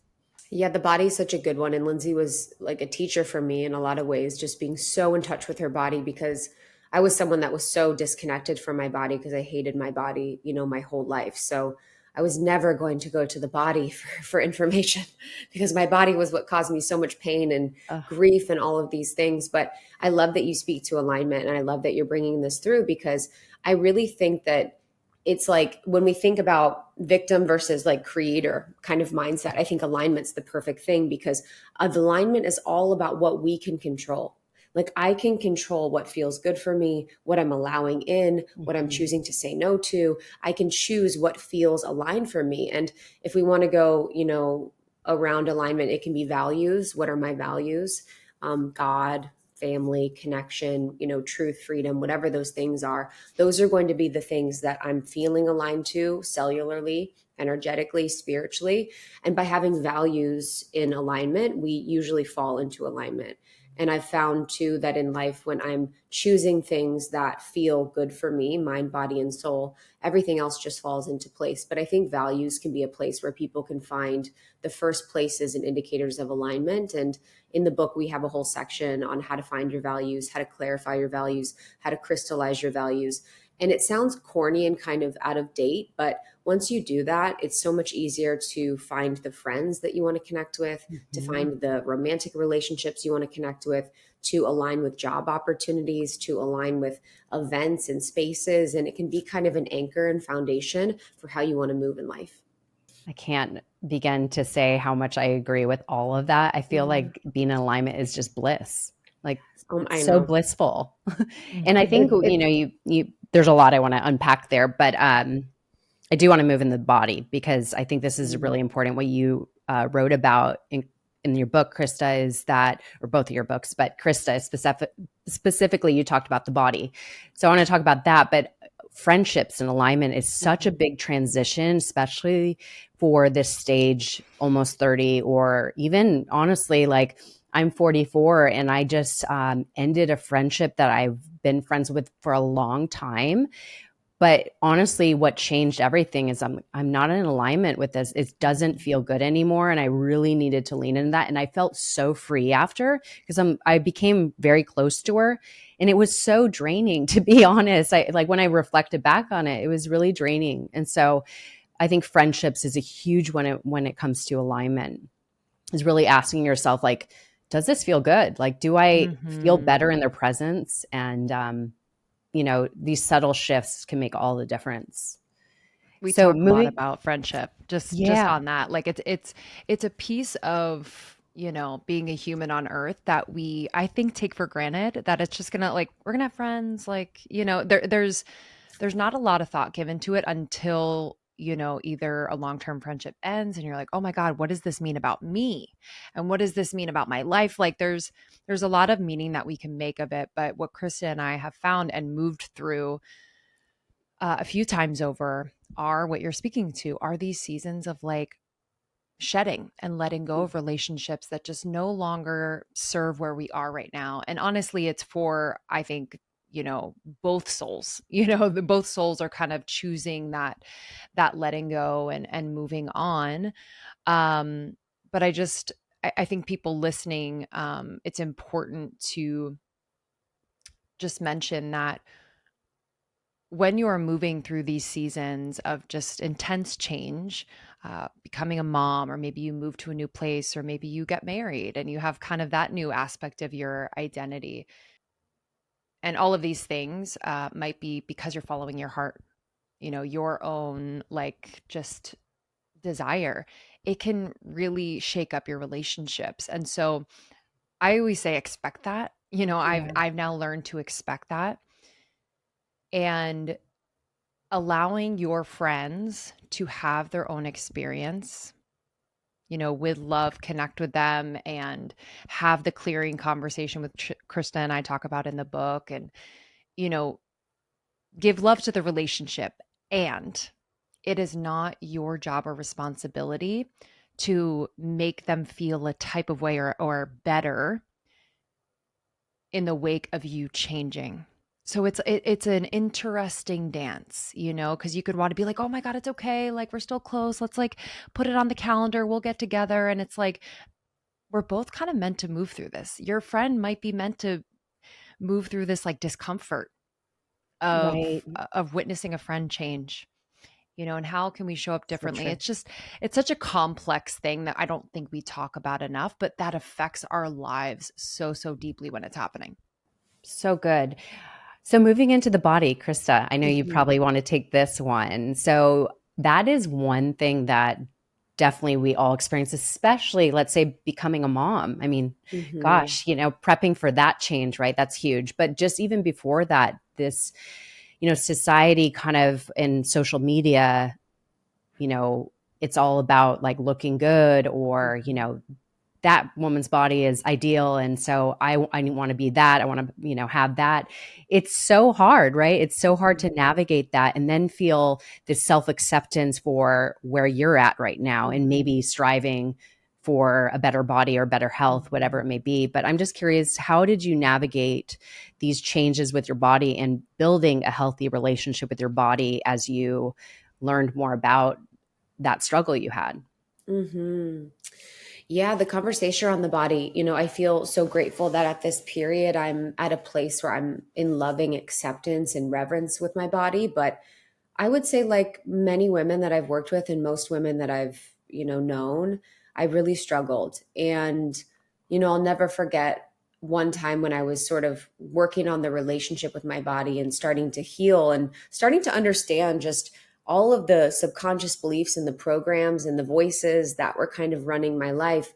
Yeah, the body's such a good one. And Lindsey was like a teacher for me in a lot of ways, just being so in touch with her body, because I was someone that was so disconnected from my body because I hated my body, my whole life. So I was never going to go to the body for information because my body was what caused me so much pain and grief and all of these things. But I love that you speak to alignment, and I love that you're bringing this through, because I really think that it's like when we think about victim versus like creator kind of mindset, I think alignment's the perfect thing, because alignment is all about what we can control. Like I can control what feels good for me, what I'm allowing in, what I'm choosing to say no to. I can choose what feels aligned for me. And if we want to go, around alignment, it can be values. What are my values? God, family, connection, truth, freedom, whatever those things are. Those are going to be the things that I'm feeling aligned to cellularly, energetically, spiritually. And by having values in alignment, we usually fall into alignment. And I've found too that in life, when I'm choosing things that feel good for me, mind, body, and soul, everything else just falls into place. But I think values can be a place where people can find the first places and indicators of alignment. And in the book, we have a whole section on how to find your values, how to clarify your values, how to crystallize your values. And it sounds corny and kind of out of date, but once you do that, it's so much easier to find the friends that you want to connect with, to find the romantic relationships you want to connect with, to align with job opportunities, to align with events and spaces. And it can be kind of an anchor and foundation for how you want to move in life. I can't begin to say how much I agree with all of that. I feel like being in alignment is just bliss. Like I so know. blissful. And I think, you there's a lot I want to unpack there, but I do want to move in the body, because I think this is really important. What you wrote about in your book, Krista, is that, or both of your books, but Krista specifically, you talked about the body. So I want to talk about that, but friendships and alignment is such a big transition, especially for this stage, almost 30, or even honestly, like I'm 44 and I just ended a friendship that I've been friends with for a long time. But honestly, what changed everything is I'm not in alignment with this. It doesn't feel good anymore. And I really needed to lean into that. And I felt so free after, because I became very close to her. And it was so draining, to be honest. Like when I reflected back on it, it was really draining. And so I think friendships is a huge one when it comes to alignment, is really asking yourself, like, does this feel good? Like, do I feel better in their presence? And, these subtle shifts can make all the difference. We So talk a lot about friendship, just on that. Like it's a piece of, being a human on earth that I think, take for granted, that it's just gonna, like, we're gonna have friends, like, there's not a lot of thought given to it until, either a long-term friendship ends and you're like, oh my God, what does this mean about me? And what does this mean about my life? Like there's a lot of meaning that we can make of it. But what Krista and I have found and moved through a few times over are what you're speaking to, are these seasons of like shedding and letting go of relationships that just no longer serve where we are right now. And honestly, it's for, I think, both souls, both souls are kind of choosing that letting go and moving on. But I think people listening, it's important to just mention that when you are moving through these seasons of just intense change, becoming a mom, or maybe you move to a new place, or maybe you get married and you have kind of that new aspect of your identity. And all of these things might be because you're following your heart, your own, like, just desire. It can really shake up your relationships. And so I always say, expect that. I've now learned to expect that. And allowing your friends to have their own experience, with love, connect with them and have the clearing conversation with Krista and I talk about in the book, and, give love to the relationship. And it is not your job or responsibility to make them feel a type of way or better in the wake of you changing. So it's an interesting dance, because you could want to be like, oh my God, it's okay. Like, we're still close. Let's, like, put it on the calendar. We'll get together. And it's like, we're both kind of meant to move through this. Your friend might be meant to move through this, like, discomfort of witnessing a friend change, and how can we show up differently? It's such a complex thing that I don't think we talk about enough, but that affects our lives so, so deeply when it's happening. So good. So moving into the body, Krista, I know you probably want to take this one. So that is one thing that definitely we all experience, especially, let's say, becoming a mom. I mean, gosh, prepping for that change, right? That's huge. But just even before that, this, society kind of, in social media, it's all about, like, looking good, or, that woman's body is ideal. And so I want to be that. I want to, have that. It's so hard, right? It's so hard to navigate that and then feel this self-acceptance for where you're at right now, and maybe striving for a better body or better health, whatever it may be. But I'm just curious, how did you navigate these changes with your body and building a healthy relationship with your body as you learned more about that struggle you had? Mm-hmm. Yeah, the conversation around the body, I feel so grateful that at this period, I'm at a place where I'm in loving acceptance and reverence with my body. But I would say, like many women that I've worked with and most women that I've, known, I really struggled. And, I'll never forget one time when I was sort of working on the relationship with my body and starting to heal and starting to understand just all of the subconscious beliefs and the programs and the voices that were kind of running my life.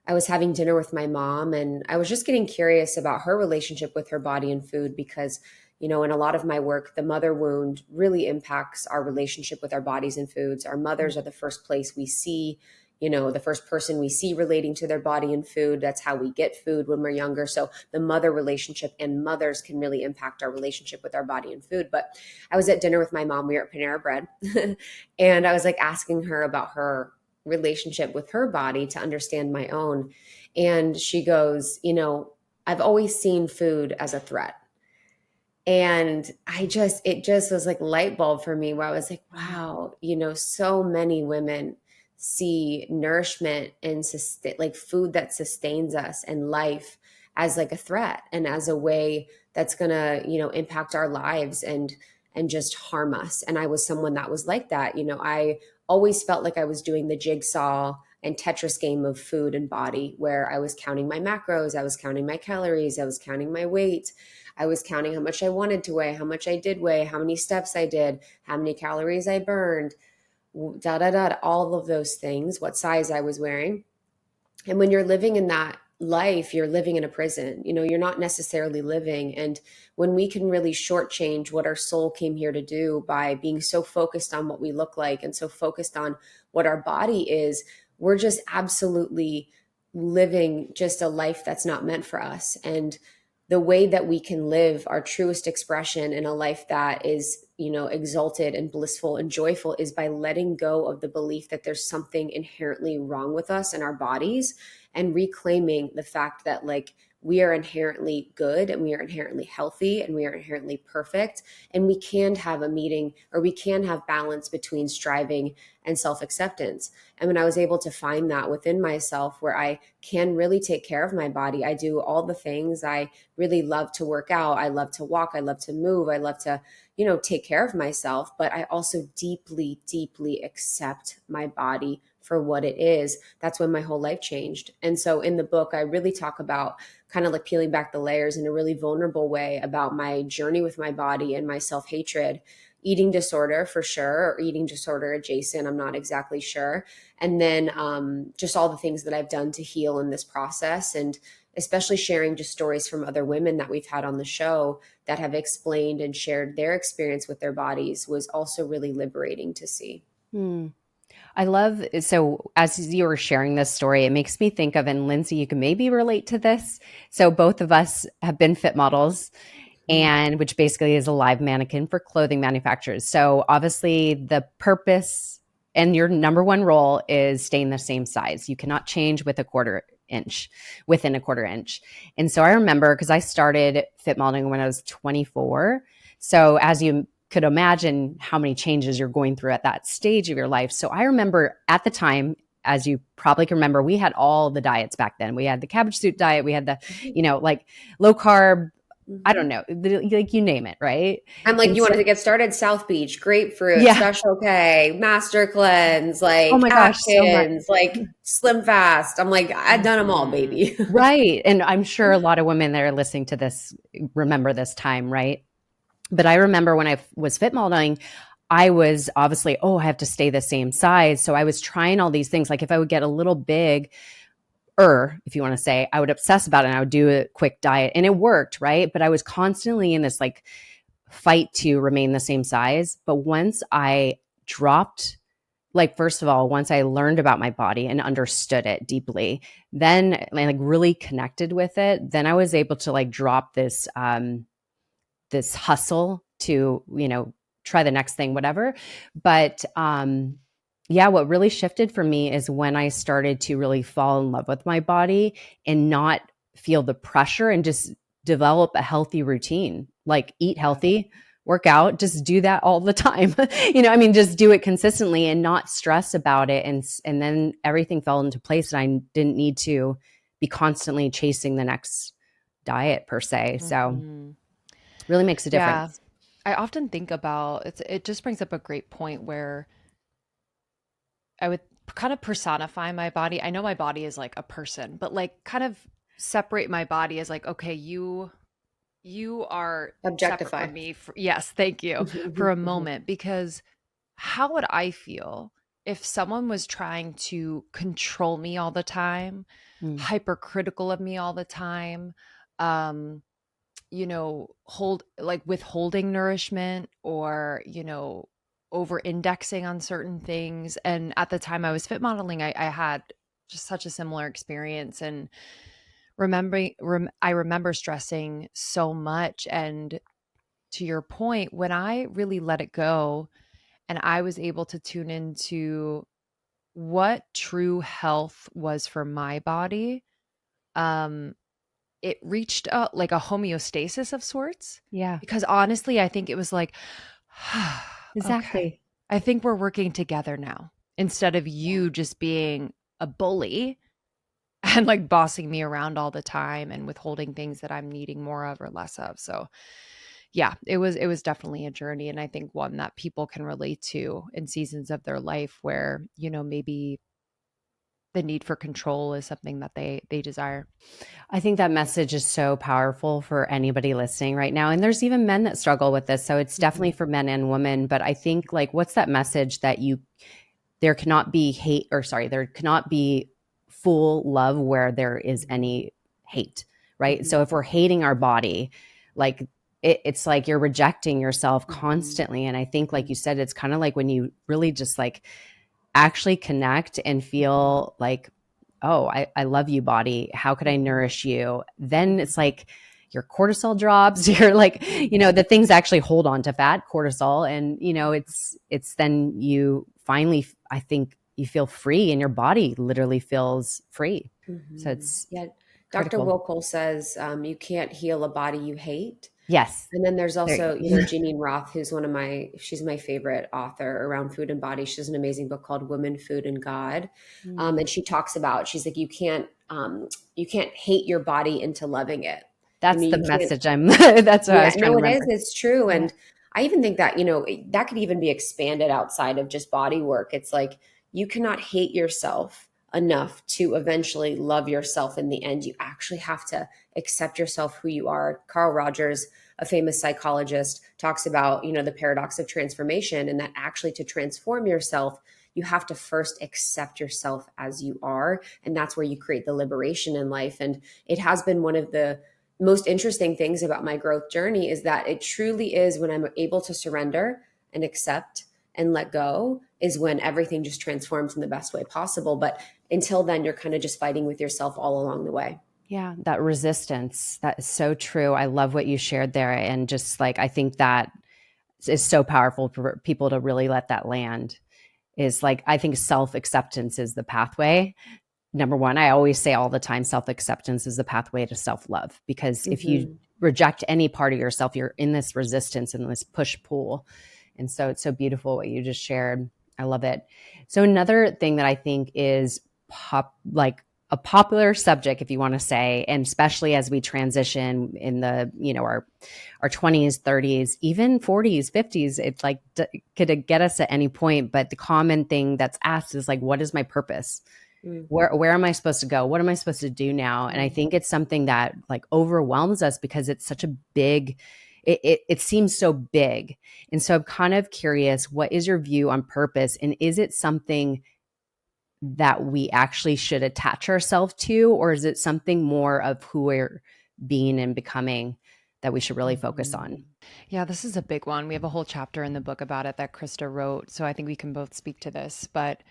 I was having dinner with my mom and I was just getting curious about her relationship with her body and food because, in a lot of my work, the mother wound really impacts our relationship with our bodies and foods. Our mothers are the first place we see, the first person we see relating to their body and food. That's how we get food when we're younger. So the mother relationship and mothers can really impact our relationship with our body and food. But I was at dinner with my mom. We were at Panera Bread. And I was like asking her about her relationship with her body to understand my own. And she goes, I've always seen food as a threat. And it just was like light bulb for me where I was like, wow, so many women see nourishment and like food that sustains us and life as like a threat and as a way that's going to, impact our lives and just harm us. And I was someone that was like that. I always felt like I was doing the jigsaw and Tetris game of food and body where I was counting my macros, I was counting my calories, I was counting my weight. I was counting how much I wanted to weigh, how much I did weigh, how many steps I did, how many calories I burned, all of those things, what size I was wearing. And when you're living in that life, you're living in a prison. You're not necessarily living. And when we can really shortchange what our soul came here to do by being so focused on what we look like and so focused on what our body is, we're just absolutely living just a life that's not meant for us. And the way that we can live our truest expression in a life that is, exalted and blissful and joyful is by letting go of the belief that there's something inherently wrong with us and our bodies and reclaiming the fact that like we are inherently good and we are inherently healthy and we are inherently perfect. And we can have a meeting or we can have balance between striving and self-acceptance. And when I was able to find that within myself where I can really take care of my body, I do all the things. I really love to work out. I love to walk. I love to move. I love to, take care of myself. But I also deeply, deeply accept my body for what it is. That's when my whole life changed. And so in the book, I really talk about kind of like peeling back the layers in a really vulnerable way about my journey with my body and my self-hatred, eating disorder for sure, or eating disorder adjacent. I'm not exactly sure. And then just all the things that I've done to heal in this process, and especially sharing just stories from other women that we've had on the show that have explained and shared their experience with their bodies was also really liberating to see. I love, so as you were sharing this story, it makes me think of, and Lindsey, you can maybe relate to this. So both of us have been fit models, and which basically is a live mannequin for clothing manufacturers. So obviously the purpose and your number one role is staying the same size. You cannot change within a quarter inch. And so I remember, because I started fit modeling when I was 24. So as you could imagine how many changes you're going through at that stage of your life. So I remember at the time, as you probably can remember, we had all the diets back then. We had the cabbage soup diet. We had the, like low carb, I don't know, like you name it, right? I'm like, and you so, wanted to get started? South Beach, grapefruit, yeah. Special K, Master Cleanse, like Oh my gosh, so much. Atkins, like Slim Fast. I'm like, I've done them all, baby. Right. And I'm sure a lot of women that are listening to this remember this time, right? But I remember when I was fit modeling, I was obviously, I have to stay the same size. So I was trying all these things. Like if I would get a little big, if you want to say, I would obsess about it and I would do a quick diet and it worked, right? But I was constantly in this like fight to remain the same size. But once I dropped, like, first of all, once I learned about my body and understood it deeply, then I like really connected with it. Then I was able to like drop this, this hustle to, try the next thing, whatever. But Yeah, what really shifted for me is when I started to really fall in love with my body and not feel the pressure and just develop a healthy routine, like eat healthy, work out, just do that all the time. Just do it consistently and not stress about it. And then everything fell into place and I didn't need to be constantly chasing the next diet per se. So Mhm. really makes a Yeah. difference. I often think about it just brings up a great point where I would kind of personify my body. I know my body is like a person, but like kind of separate my body as like, okay, you are separate Objectify. from me for, yes, thank you, for a moment, because how would I feel if someone was trying to control me all the time, Mm. hypercritical of me all the time, um hold like withholding nourishment, or over indexing on certain things. And at the time I was fit modeling, I had just such a similar experience, and I remember stressing so much. And to your point, when I really let it go and I was able to tune into what true health was for my body, um it reached like a homeostasis of sorts. Yeah, Because honestly, I think it was like, okay, exactly. I think we're working together now, instead of you just being a bully and like bossing me around all the time and withholding things that I'm needing more of or less of. So yeah, it was definitely a journey, and I think one that people can relate to in seasons of their life where, maybe the need for control is something that they desire. I think that message is so powerful for anybody listening right now. And there's even men that struggle with this. So it's definitely Mhm. for men and women. But I think, like, what's that message that there cannot be hate, or sorry, there cannot be full love where there is any hate, right? Mhm. So if we're hating our body, like, it's like you're rejecting yourself Mhm. constantly. And I think, like you said, it's kind of like when you really just like actually connect and Mhm. feel like, oh, I love you, body. How could I Mhm. nourish you? Then it's like your cortisol drops. You're like, Mhm. the things actually hold on to fat, cortisol. And, it's then you finally, I think you feel free and your body literally feels free. So it's Yeah. Dr. critical. Wilkol says you can't heal a body you hate. Yes. And then there's There also, you go. Jeanine Roth, who's she's my favorite author around food and body. She has an amazing book called Women, Food, and God. Mm. And she talks about, she's like, you can't hate your body into loving it. That's the You can't, message that's what I yeah, was trying no, to it is. remember. It's true. Yeah. And I even think that, that could even be expanded outside of just body work. It's like you cannot hate yourself enough to eventually love yourself in the end. You actually have to accept yourself who you are. Carl Rogers, a famous psychologist, talks about, the paradox of transformation, and that actually to transform yourself, you have to first accept yourself as you are. And that's where you create the liberation in life. And it has been one of the most interesting things about my growth journey is that it truly is when I'm able to surrender and accept and let go is when everything just transforms in the best way possible. But until then, you're kind of just fighting with yourself all along the way. Yeah, that resistance, that is so true. I love what you shared there. And just like, I think that is so powerful for people to really let that land. Is like, I think self acceptance is the pathway. Number one, I always say all the time, self acceptance is the pathway to self love. Because if you Mm-hmm. reject any part of yourself, you're in this resistance and this push pull. And so it's so beautiful what you just shared. I love it. So another thing that I think is like a popular subject, if you want to say, and especially as we transition in the, our 20s, 30s, even 40s, 50s, it's like could get us at any point. But the common thing that's asked is like, what is my purpose? Where am I supposed to go? What am I supposed to do now? And I think it's something that like overwhelms us because it's such a big, it seems so big. And so I'm kind of curious, what is your view on purpose? And is it something that we actually should attach ourselves to, or is it something more of who we're being and becoming that we should really focus Mhm. on? Yeah, this is a big one. We have a whole chapter in the book about it that Krista wrote. So I think we can both speak to this. But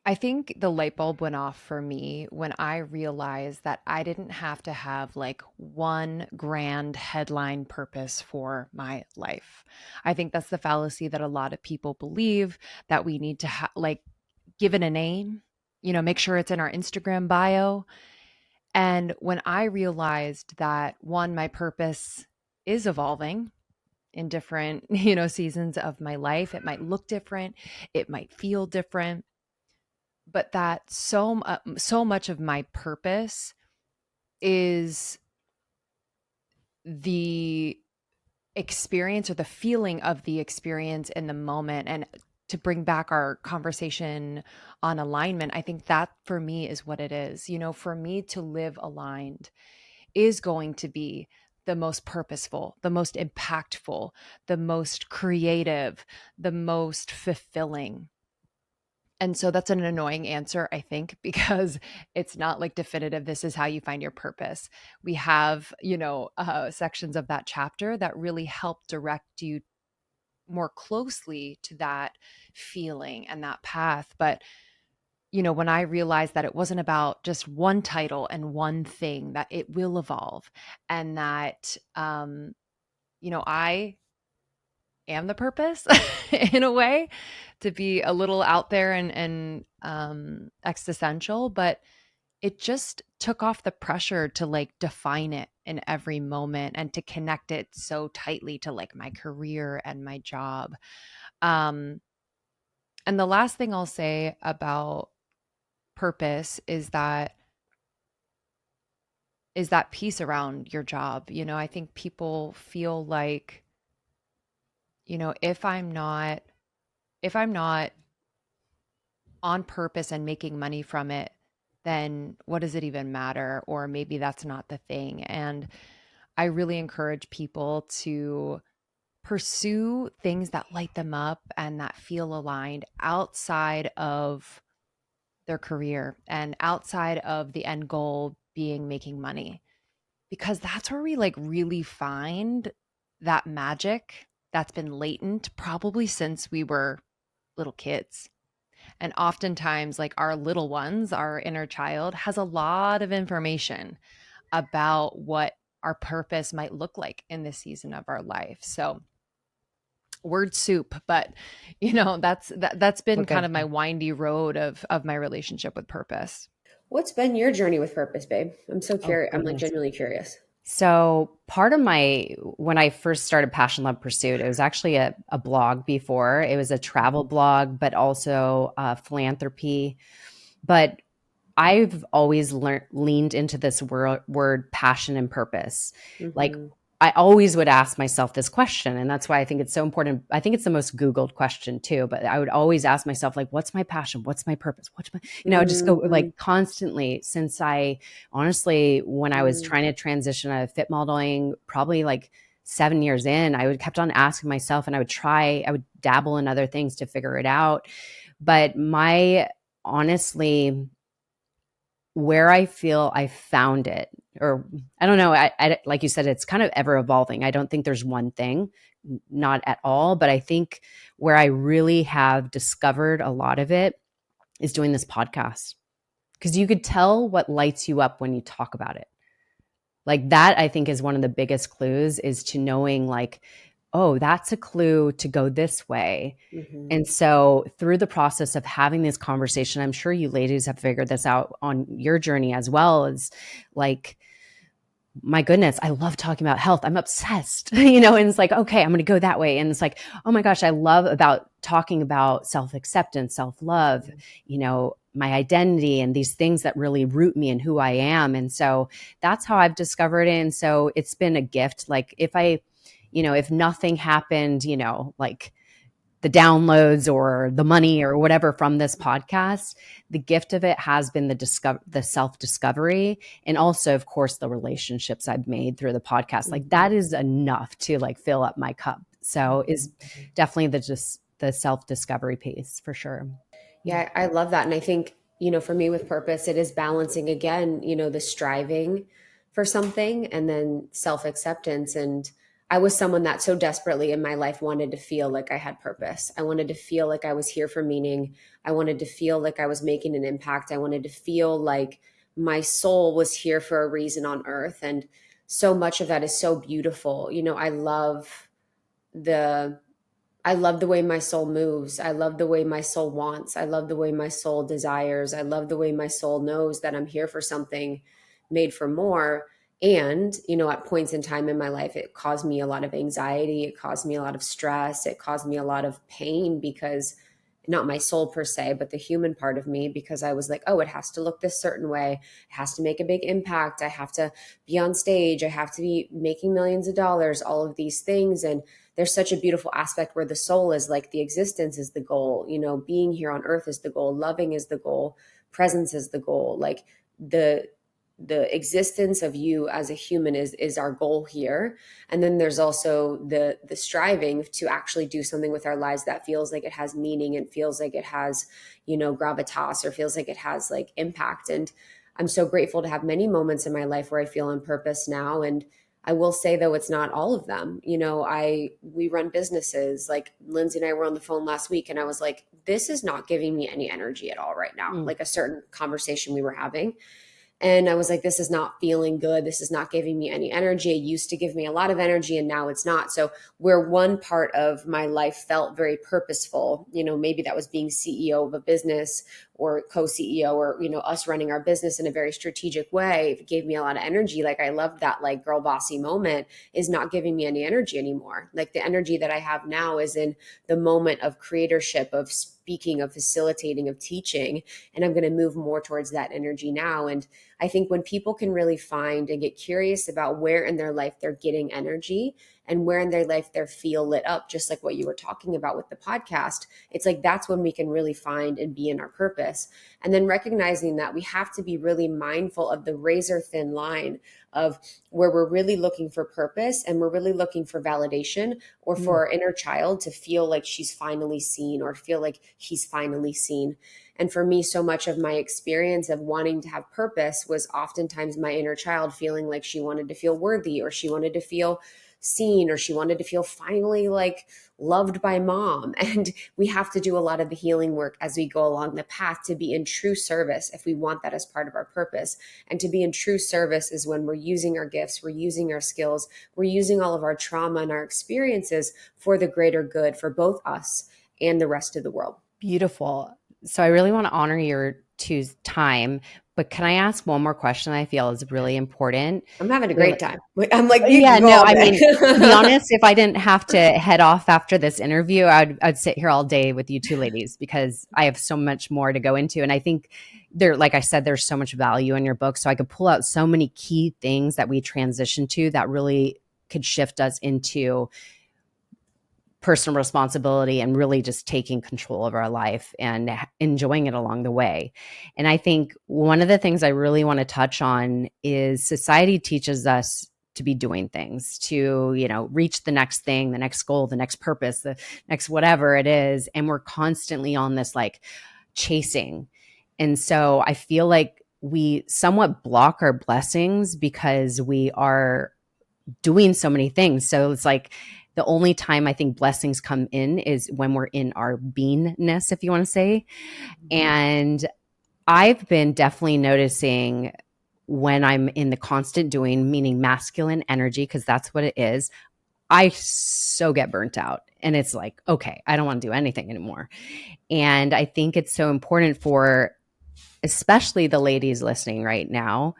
I think the light bulb went off for me when I realized that I didn't have to have like one grand headline purpose for my life. I think that's the fallacy that a lot of people believe, that we need to like give it a name, make sure it's in our Instagram bio. And when I realized that, one, my purpose is evolving in different, seasons of my life, it might look different, it might feel different, but that so much of my purpose is the experience or the feeling of the experience in the moment. And to bring back our conversation on alignment, I think that for me is what it is. For me to live aligned is going to be the most purposeful, the most impactful, the most creative, the most fulfilling. And so that's an annoying answer, I think, because it's not like definitive, this is how you find your purpose. We have, sections of that chapter that really help direct you more closely to that feeling and that path. But, when I realized that it wasn't about just one title and one thing, that it will evolve, and that, I am the purpose in a way, to be a little out there and existential, but it just took off the pressure to like define it in every moment and to connect it so tightly to like my career and my job. Um, and the last thing I'll say about purpose is that piece around your job. I think people feel like, if I'm not on purpose and making money from it, then what does it even matter? Or maybe that's not the thing. And I really encourage people to pursue things that light them up and that feel aligned outside of their career and outside of the end goal being making money, because that's where we like really find that magic that's been latent probably since we were little kids. And oftentimes, like our little ones, our inner child has a lot of information about what our purpose might look like in this season of our life. So, word soup, but that's been Okay. kind of my windy road of my relationship with purpose. What's been your journey with purpose, babe? I'm so Oh, curious. I'm like goodness. genuinely curious. So part of when I first started Passion Love Pursuit, it was actually a blog before. It was a travel blog, but also philanthropy. But I've always leaned into this word passion and purpose. Like Mm-hmm. I always would ask myself this question, and that's why I think it's so important. I think it's the most Googled question too, but I would always ask myself, like, what's my passion? What's my purpose? What's my, just go like constantly since honestly, when I was trying to transition out of fit modeling, probably like 7 years in, I would kept on asking myself, and I would dabble in other things to figure it out. But honestly, where I feel I found it, or I don't know, I like you said, it's kind of ever evolving. I don't think there's one thing, not at all. But I think where I really have discovered a lot of it is doing this podcast, because you could tell what lights you up when you talk about it. Like that, I think is one of the biggest clues, is to knowing like, oh, that's a clue to go this way. Mm-hmm. And so through the process of having this conversation, I'm sure you ladies have figured this out on your journey as well, is like, my goodness, I love talking about health. I'm obsessed, and it's like, okay, I'm going to go that way. And it's like, oh my gosh, I love about talking about self-acceptance, self-love, my identity, and these things that really root me and who I am. And so that's how I've discovered it. And so it's been a gift. Like if nothing happened, like the downloads or the money or whatever from this podcast, the gift of it has been the self-discovery, and also, of course, the relationships I've made through the podcast. Like that is enough to like fill up my cup. So is definitely the self-discovery piece for sure. Yeah, I love that. And I think, for me with purpose, it is balancing again, the striving for something and then self-acceptance. And I was someone that so desperately in my life wanted to feel like I had purpose. I wanted to feel like I was here for meaning. I wanted to feel like I was making an impact. I wanted to feel like my soul was here for a reason on earth. And so much of that is so beautiful. You know, the I love the way my soul moves. I love the way my soul wants. I love the way my soul desires. I love the way my soul knows that I'm here for something made for more. And, you know, at points in time in my life, it caused me a lot of anxiety. It caused me a lot of stress. It caused me a lot of pain because not my soul per se, but the human part of me, because I was like, oh, it has to look this certain way. It has to make a big impact. I have to be on stage. I have to be making millions of dollars, all of these things. And there's such a beautiful aspect where the soul is like the existence is the goal, you know, being here on earth is the goal, loving is the goal, presence is the goal. Like the existence of you as a human is our goal here. And then there's also the striving to actually do something with our lives that feels like it has meaning and feels like it has, you know, gravitas, or feels like it has like impact. And I'm so grateful to have many moments in my life where I feel on purpose now. And I will say though, it's not all of them. You know, we run businesses. Like Lindsey and I were on the phone last week, and I was like, this is not giving me any energy at all right now. Like a certain conversation we were having. And I was like, this is not feeling good. This is not giving me any energy. It used to give me a lot of energy, and now it's not. So where one part of my life felt very purposeful, you know, maybe that was being CEO of a business or co-CEO, or, you know, us running our business in a very strategic way, it gave me a lot of energy. Like I loved that like girl bossy moment, is not giving me any energy anymore. Like the energy that I have now is in the moment of creatorship, of speaking, of facilitating, of teaching. And I'm going to move more towards that energy now. And I think when people can really find and get curious about where in their life they're getting energy and where in their life they feel lit up, just like what you were talking about with the podcast, it's like that's when we can really find and be in our purpose. And then recognizing that we have to be really mindful of the razor thin line of where we're really looking for purpose and we're really looking for validation, or for our inner child to feel like she's finally seen or feel like he's finally seen. And for me, so much of my experience of wanting to have purpose was oftentimes my inner child feeling like she wanted to feel worthy, or she wanted to feel seen, or she wanted to feel finally like loved by mom. And we have to do a lot of the healing work as we go along the path to be in true service if we want that as part of our purpose. And to be in true service is when we're using our gifts, we're using our skills, we're using all of our trauma and our experiences for the greater good for both us and the rest of the world. Beautiful. So I really want to honor your two's time, but can I ask one more question I feel is really important? I'm having a great time. I'm like, yeah, no, I mean, to be honest, if I didn't have to head off after this interview, I'd sit here all day with you two ladies, because I have so much more to go into. And I think like I said, there's so much value in your book. So I could pull out so many key things that we transition to that really could shift us into personal responsibility and really just taking control of our life and enjoying it along the way. And I think one of the things I really want to touch on is society teaches us to be doing things, to, you know, reach the next thing, the next goal, the next purpose, the next whatever it is. And we're constantly on this like chasing. And so I feel like we somewhat block our blessings because we are doing so many things. So it's like, the only time I think blessings come in is when we're in our beingness, if you want to say. And I've been definitely noticing when I'm in the constant doing, meaning masculine energy, because that's what it is, I so get burnt out. And it's like, okay, I don't want to do anything anymore. And I think it's so important for especially the ladies listening right now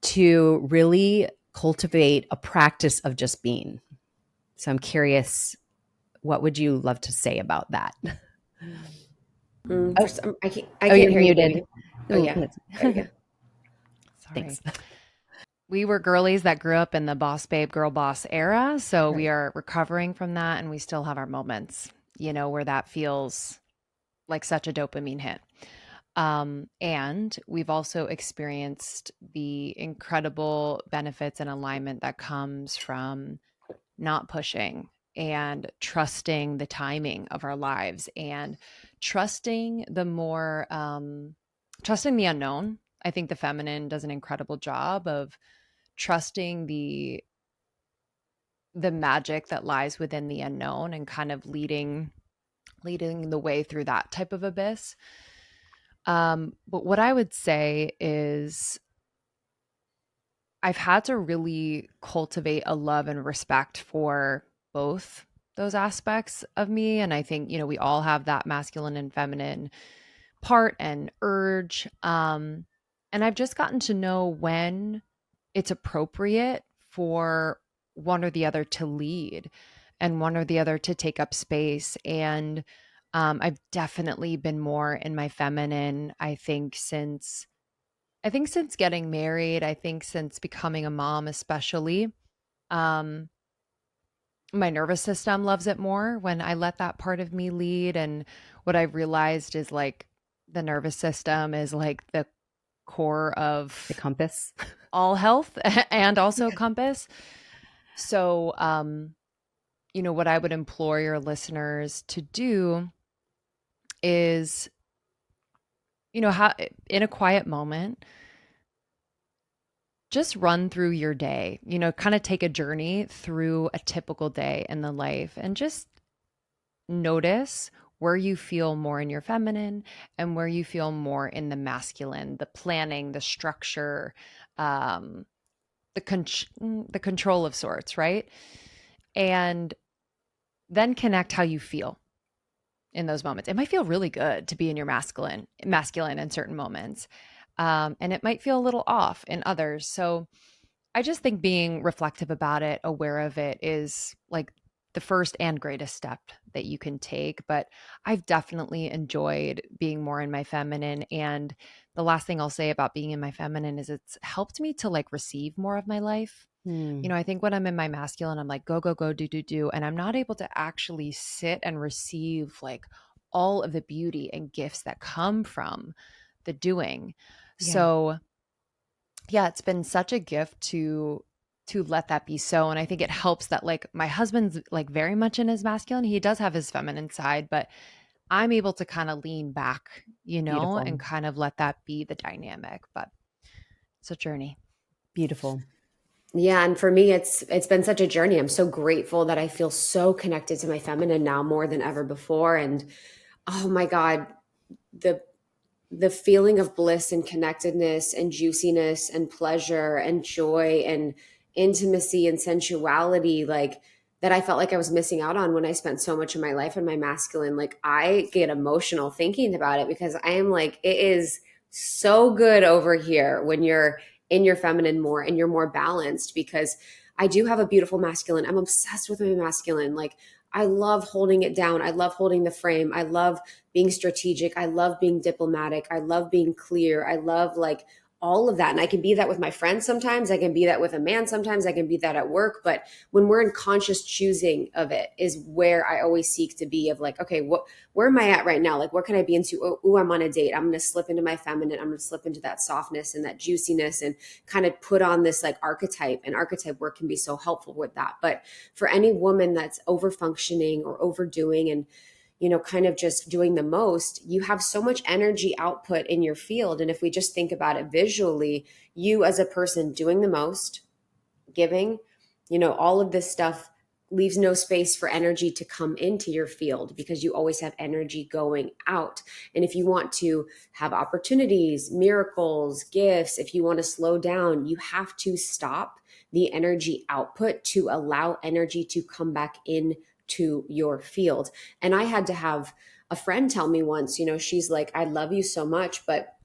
to really cultivate a practice of just being. So I'm curious, what would you love to say about that? I can't you're hear muted. You. Oh, yeah. There you go. Sorry. Thanks. We were girlies that grew up in the boss babe, girl boss era. So we are recovering from that, and we still have our moments, you know, where that feels like such a dopamine hit. And we've also experienced the incredible benefits and alignment that comes from not pushing and trusting the timing of our lives and trusting trusting the unknown. I think the feminine does an incredible job of trusting the the magic that lies within the unknown and kind of leading the way through that type of abyss. But what I would say is I've had to really cultivate a love and respect for both those aspects of me. And I think, we all have that masculine and feminine part and urge. And I've just gotten to know when it's appropriate for one or the other to lead and one or the other to take up space. And I've definitely been more in my feminine, I think since getting married, I think since becoming a mom, especially. Um, my nervous system loves it more when I let that part of me lead. And what I've realized is like the nervous system is like the core of The compass. all health and also compass. So, what I would implore your listeners to do is, how in a quiet moment, just run through your day, kind of take a journey through a typical day in the life and just notice where you feel more in your feminine and where you feel more in the masculine, the planning, the structure, um, the control of sorts, right? And then connect how you feel in those moments. It might feel really good to be in your masculine in certain moments. And it might feel a little off in others. So I just think being reflective about it, aware of it is like the first and greatest step that you can take. But I've definitely enjoyed being more in my feminine. And the last thing I'll say about being in my feminine is it's helped me to like receive more of my life. I think when I'm in my masculine, I'm like, go, go, go, do, do, do. And I'm not able to actually sit and receive like all of the beauty and gifts that come from the doing. Yeah. So yeah, it's been such a gift to let that be so. And I think it helps that like my husband's like very much in his masculine. He does have his feminine side, but I'm able to kind of lean back, Beautiful. and kind of let that be the dynamic. But it's a journey. Beautiful. Yeah, and for me it's been such a journey. I'm so grateful that I feel so connected to my feminine now more than ever before. And oh my God, the the feeling of bliss and connectedness and juiciness and pleasure and joy and intimacy and sensuality, like that I felt like I was missing out on when I spent so much of my life in my masculine. Like I get emotional thinking about it because I am like, it is so good over here when you're in your feminine more and you're more balanced, because I do have a beautiful masculine. I'm obsessed with my masculine. Like I love holding it down. I love holding the frame. I love being strategic. I love being diplomatic. I love being clear. I love like all of that. And I can be that with my friends sometimes. I can be that with a man sometimes. I can be that at work. But when we're in conscious choosing of it is where I always seek to be, of like, okay, where am I at right now? Like, what can I be into? Oh, I'm on a date. I'm going to slip into my feminine. I'm going to slip into that softness and that juiciness and kind of put on this like archetype. And archetype work can be so helpful with that. But for any woman that's over functioning or overdoing and kind of just doing the most, you have so much energy output in your field. And if we just think about it visually, you as a person doing the most, giving, all of this stuff leaves no space for energy to come into your field because you always have energy going out. And if you want to have opportunities, miracles, gifts, if you want to slow down, you have to stop the energy output to allow energy to come back in to your field. And I had to have a friend tell me once, she's like, I love you so much, but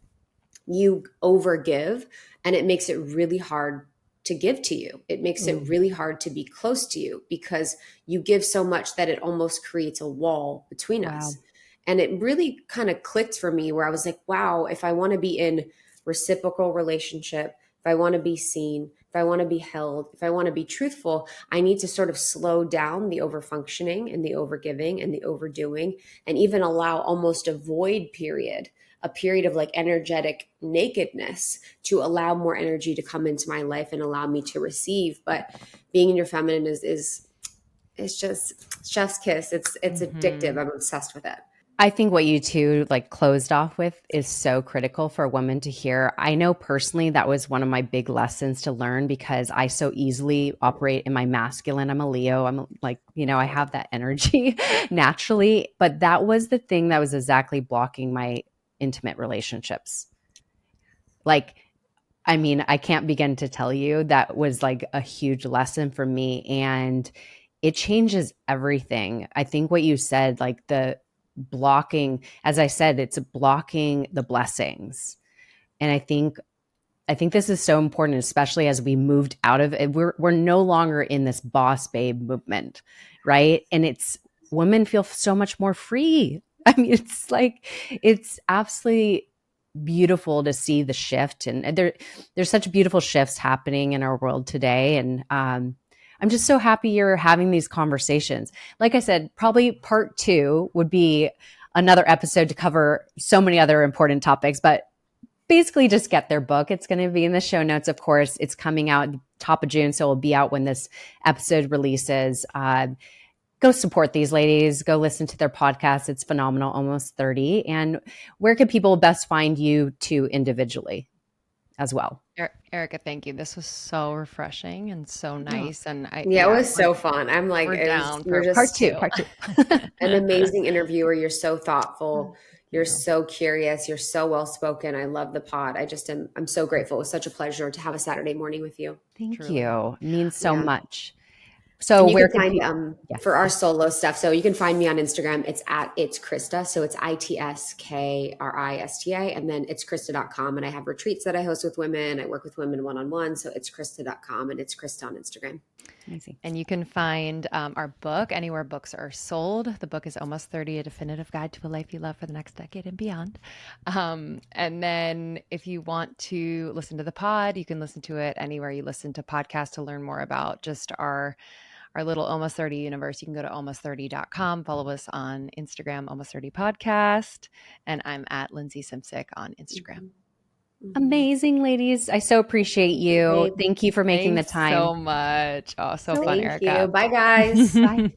you overgive and it makes it really hard to give to you. It makes it really hard to be close to you because you give so much that it almost creates a wall between us. And it really kind of clicked for me where I was like, wow, if I want to be in reciprocal relationship, if I want to be seen, if I want to be held, if I want to be truthful, I need to sort of slow down the overfunctioning and the overgiving and the overdoing, and even allow almost a void period, a period of like energetic nakedness, to allow more energy to come into my life and allow me to receive. But being in your feminine is it's just chef's kiss. It's addictive. I'm obsessed with it. I think what you two like closed off with is so critical for a woman to hear. I know personally that was one of my big lessons to learn because I so easily operate in my masculine. I'm a Leo. I'm like, I have that energy naturally, but that was the thing that was exactly blocking my intimate relationships. Like, I mean, I can't begin to tell you that was like a huge lesson for me, and it changes everything. I think what you said, like the blocking, as I said, it's blocking the blessings. And I think this is so important, especially as we moved out of it. We're no longer in this boss babe movement, right? And it's women feel so much more free. I mean, it's absolutely beautiful to see the shift, and there's such beautiful shifts happening in our world today. And I'm just so happy you're having these conversations. Like I said, probably part 2 would be another episode to cover so many other important topics, but basically just get their book. It's going to be in the show notes, of course. It's coming out top of June, so it'll be out when this episode releases. Go support these ladies. Go listen to their podcast. It's phenomenal, Almost 30. And where can people best find you two individually as well? Erica, thank you. This was so refreshing and so nice. And it was so fun. I'm like, we're down you're for just part two. an amazing interviewer. You're so thoughtful. You're so curious. You're so well spoken. I love the pod. I'm so grateful. It was such a pleasure to have a Saturday morning with you. Thank Truly. you. It means so much. So and you where can find for our solo stuff. So you can find me on Instagram. It's at It's Krista. So it's ITSKRISTA. And then it's Krista.com. And I have retreats that I host with women. I work with women one-on-one. So it's Krista.com and it's Krista on Instagram. Amazing. And you can find our book anywhere books are sold. The book is Almost 30, A Definitive Guide to a Life You Love for the Next Decade and Beyond. And then if you want to listen to the pod, you can listen to it anywhere you listen to podcasts to learn more about just our little Almost 30 universe. You can go to almost30.com, follow us on Instagram, Almost 30 Podcast. And I'm at Lindsey Simcik on Instagram. Amazing, ladies. I so appreciate you. Thank you for making the time. So much. Oh, so fun, Erica. Thank you. Bye, guys. Bye.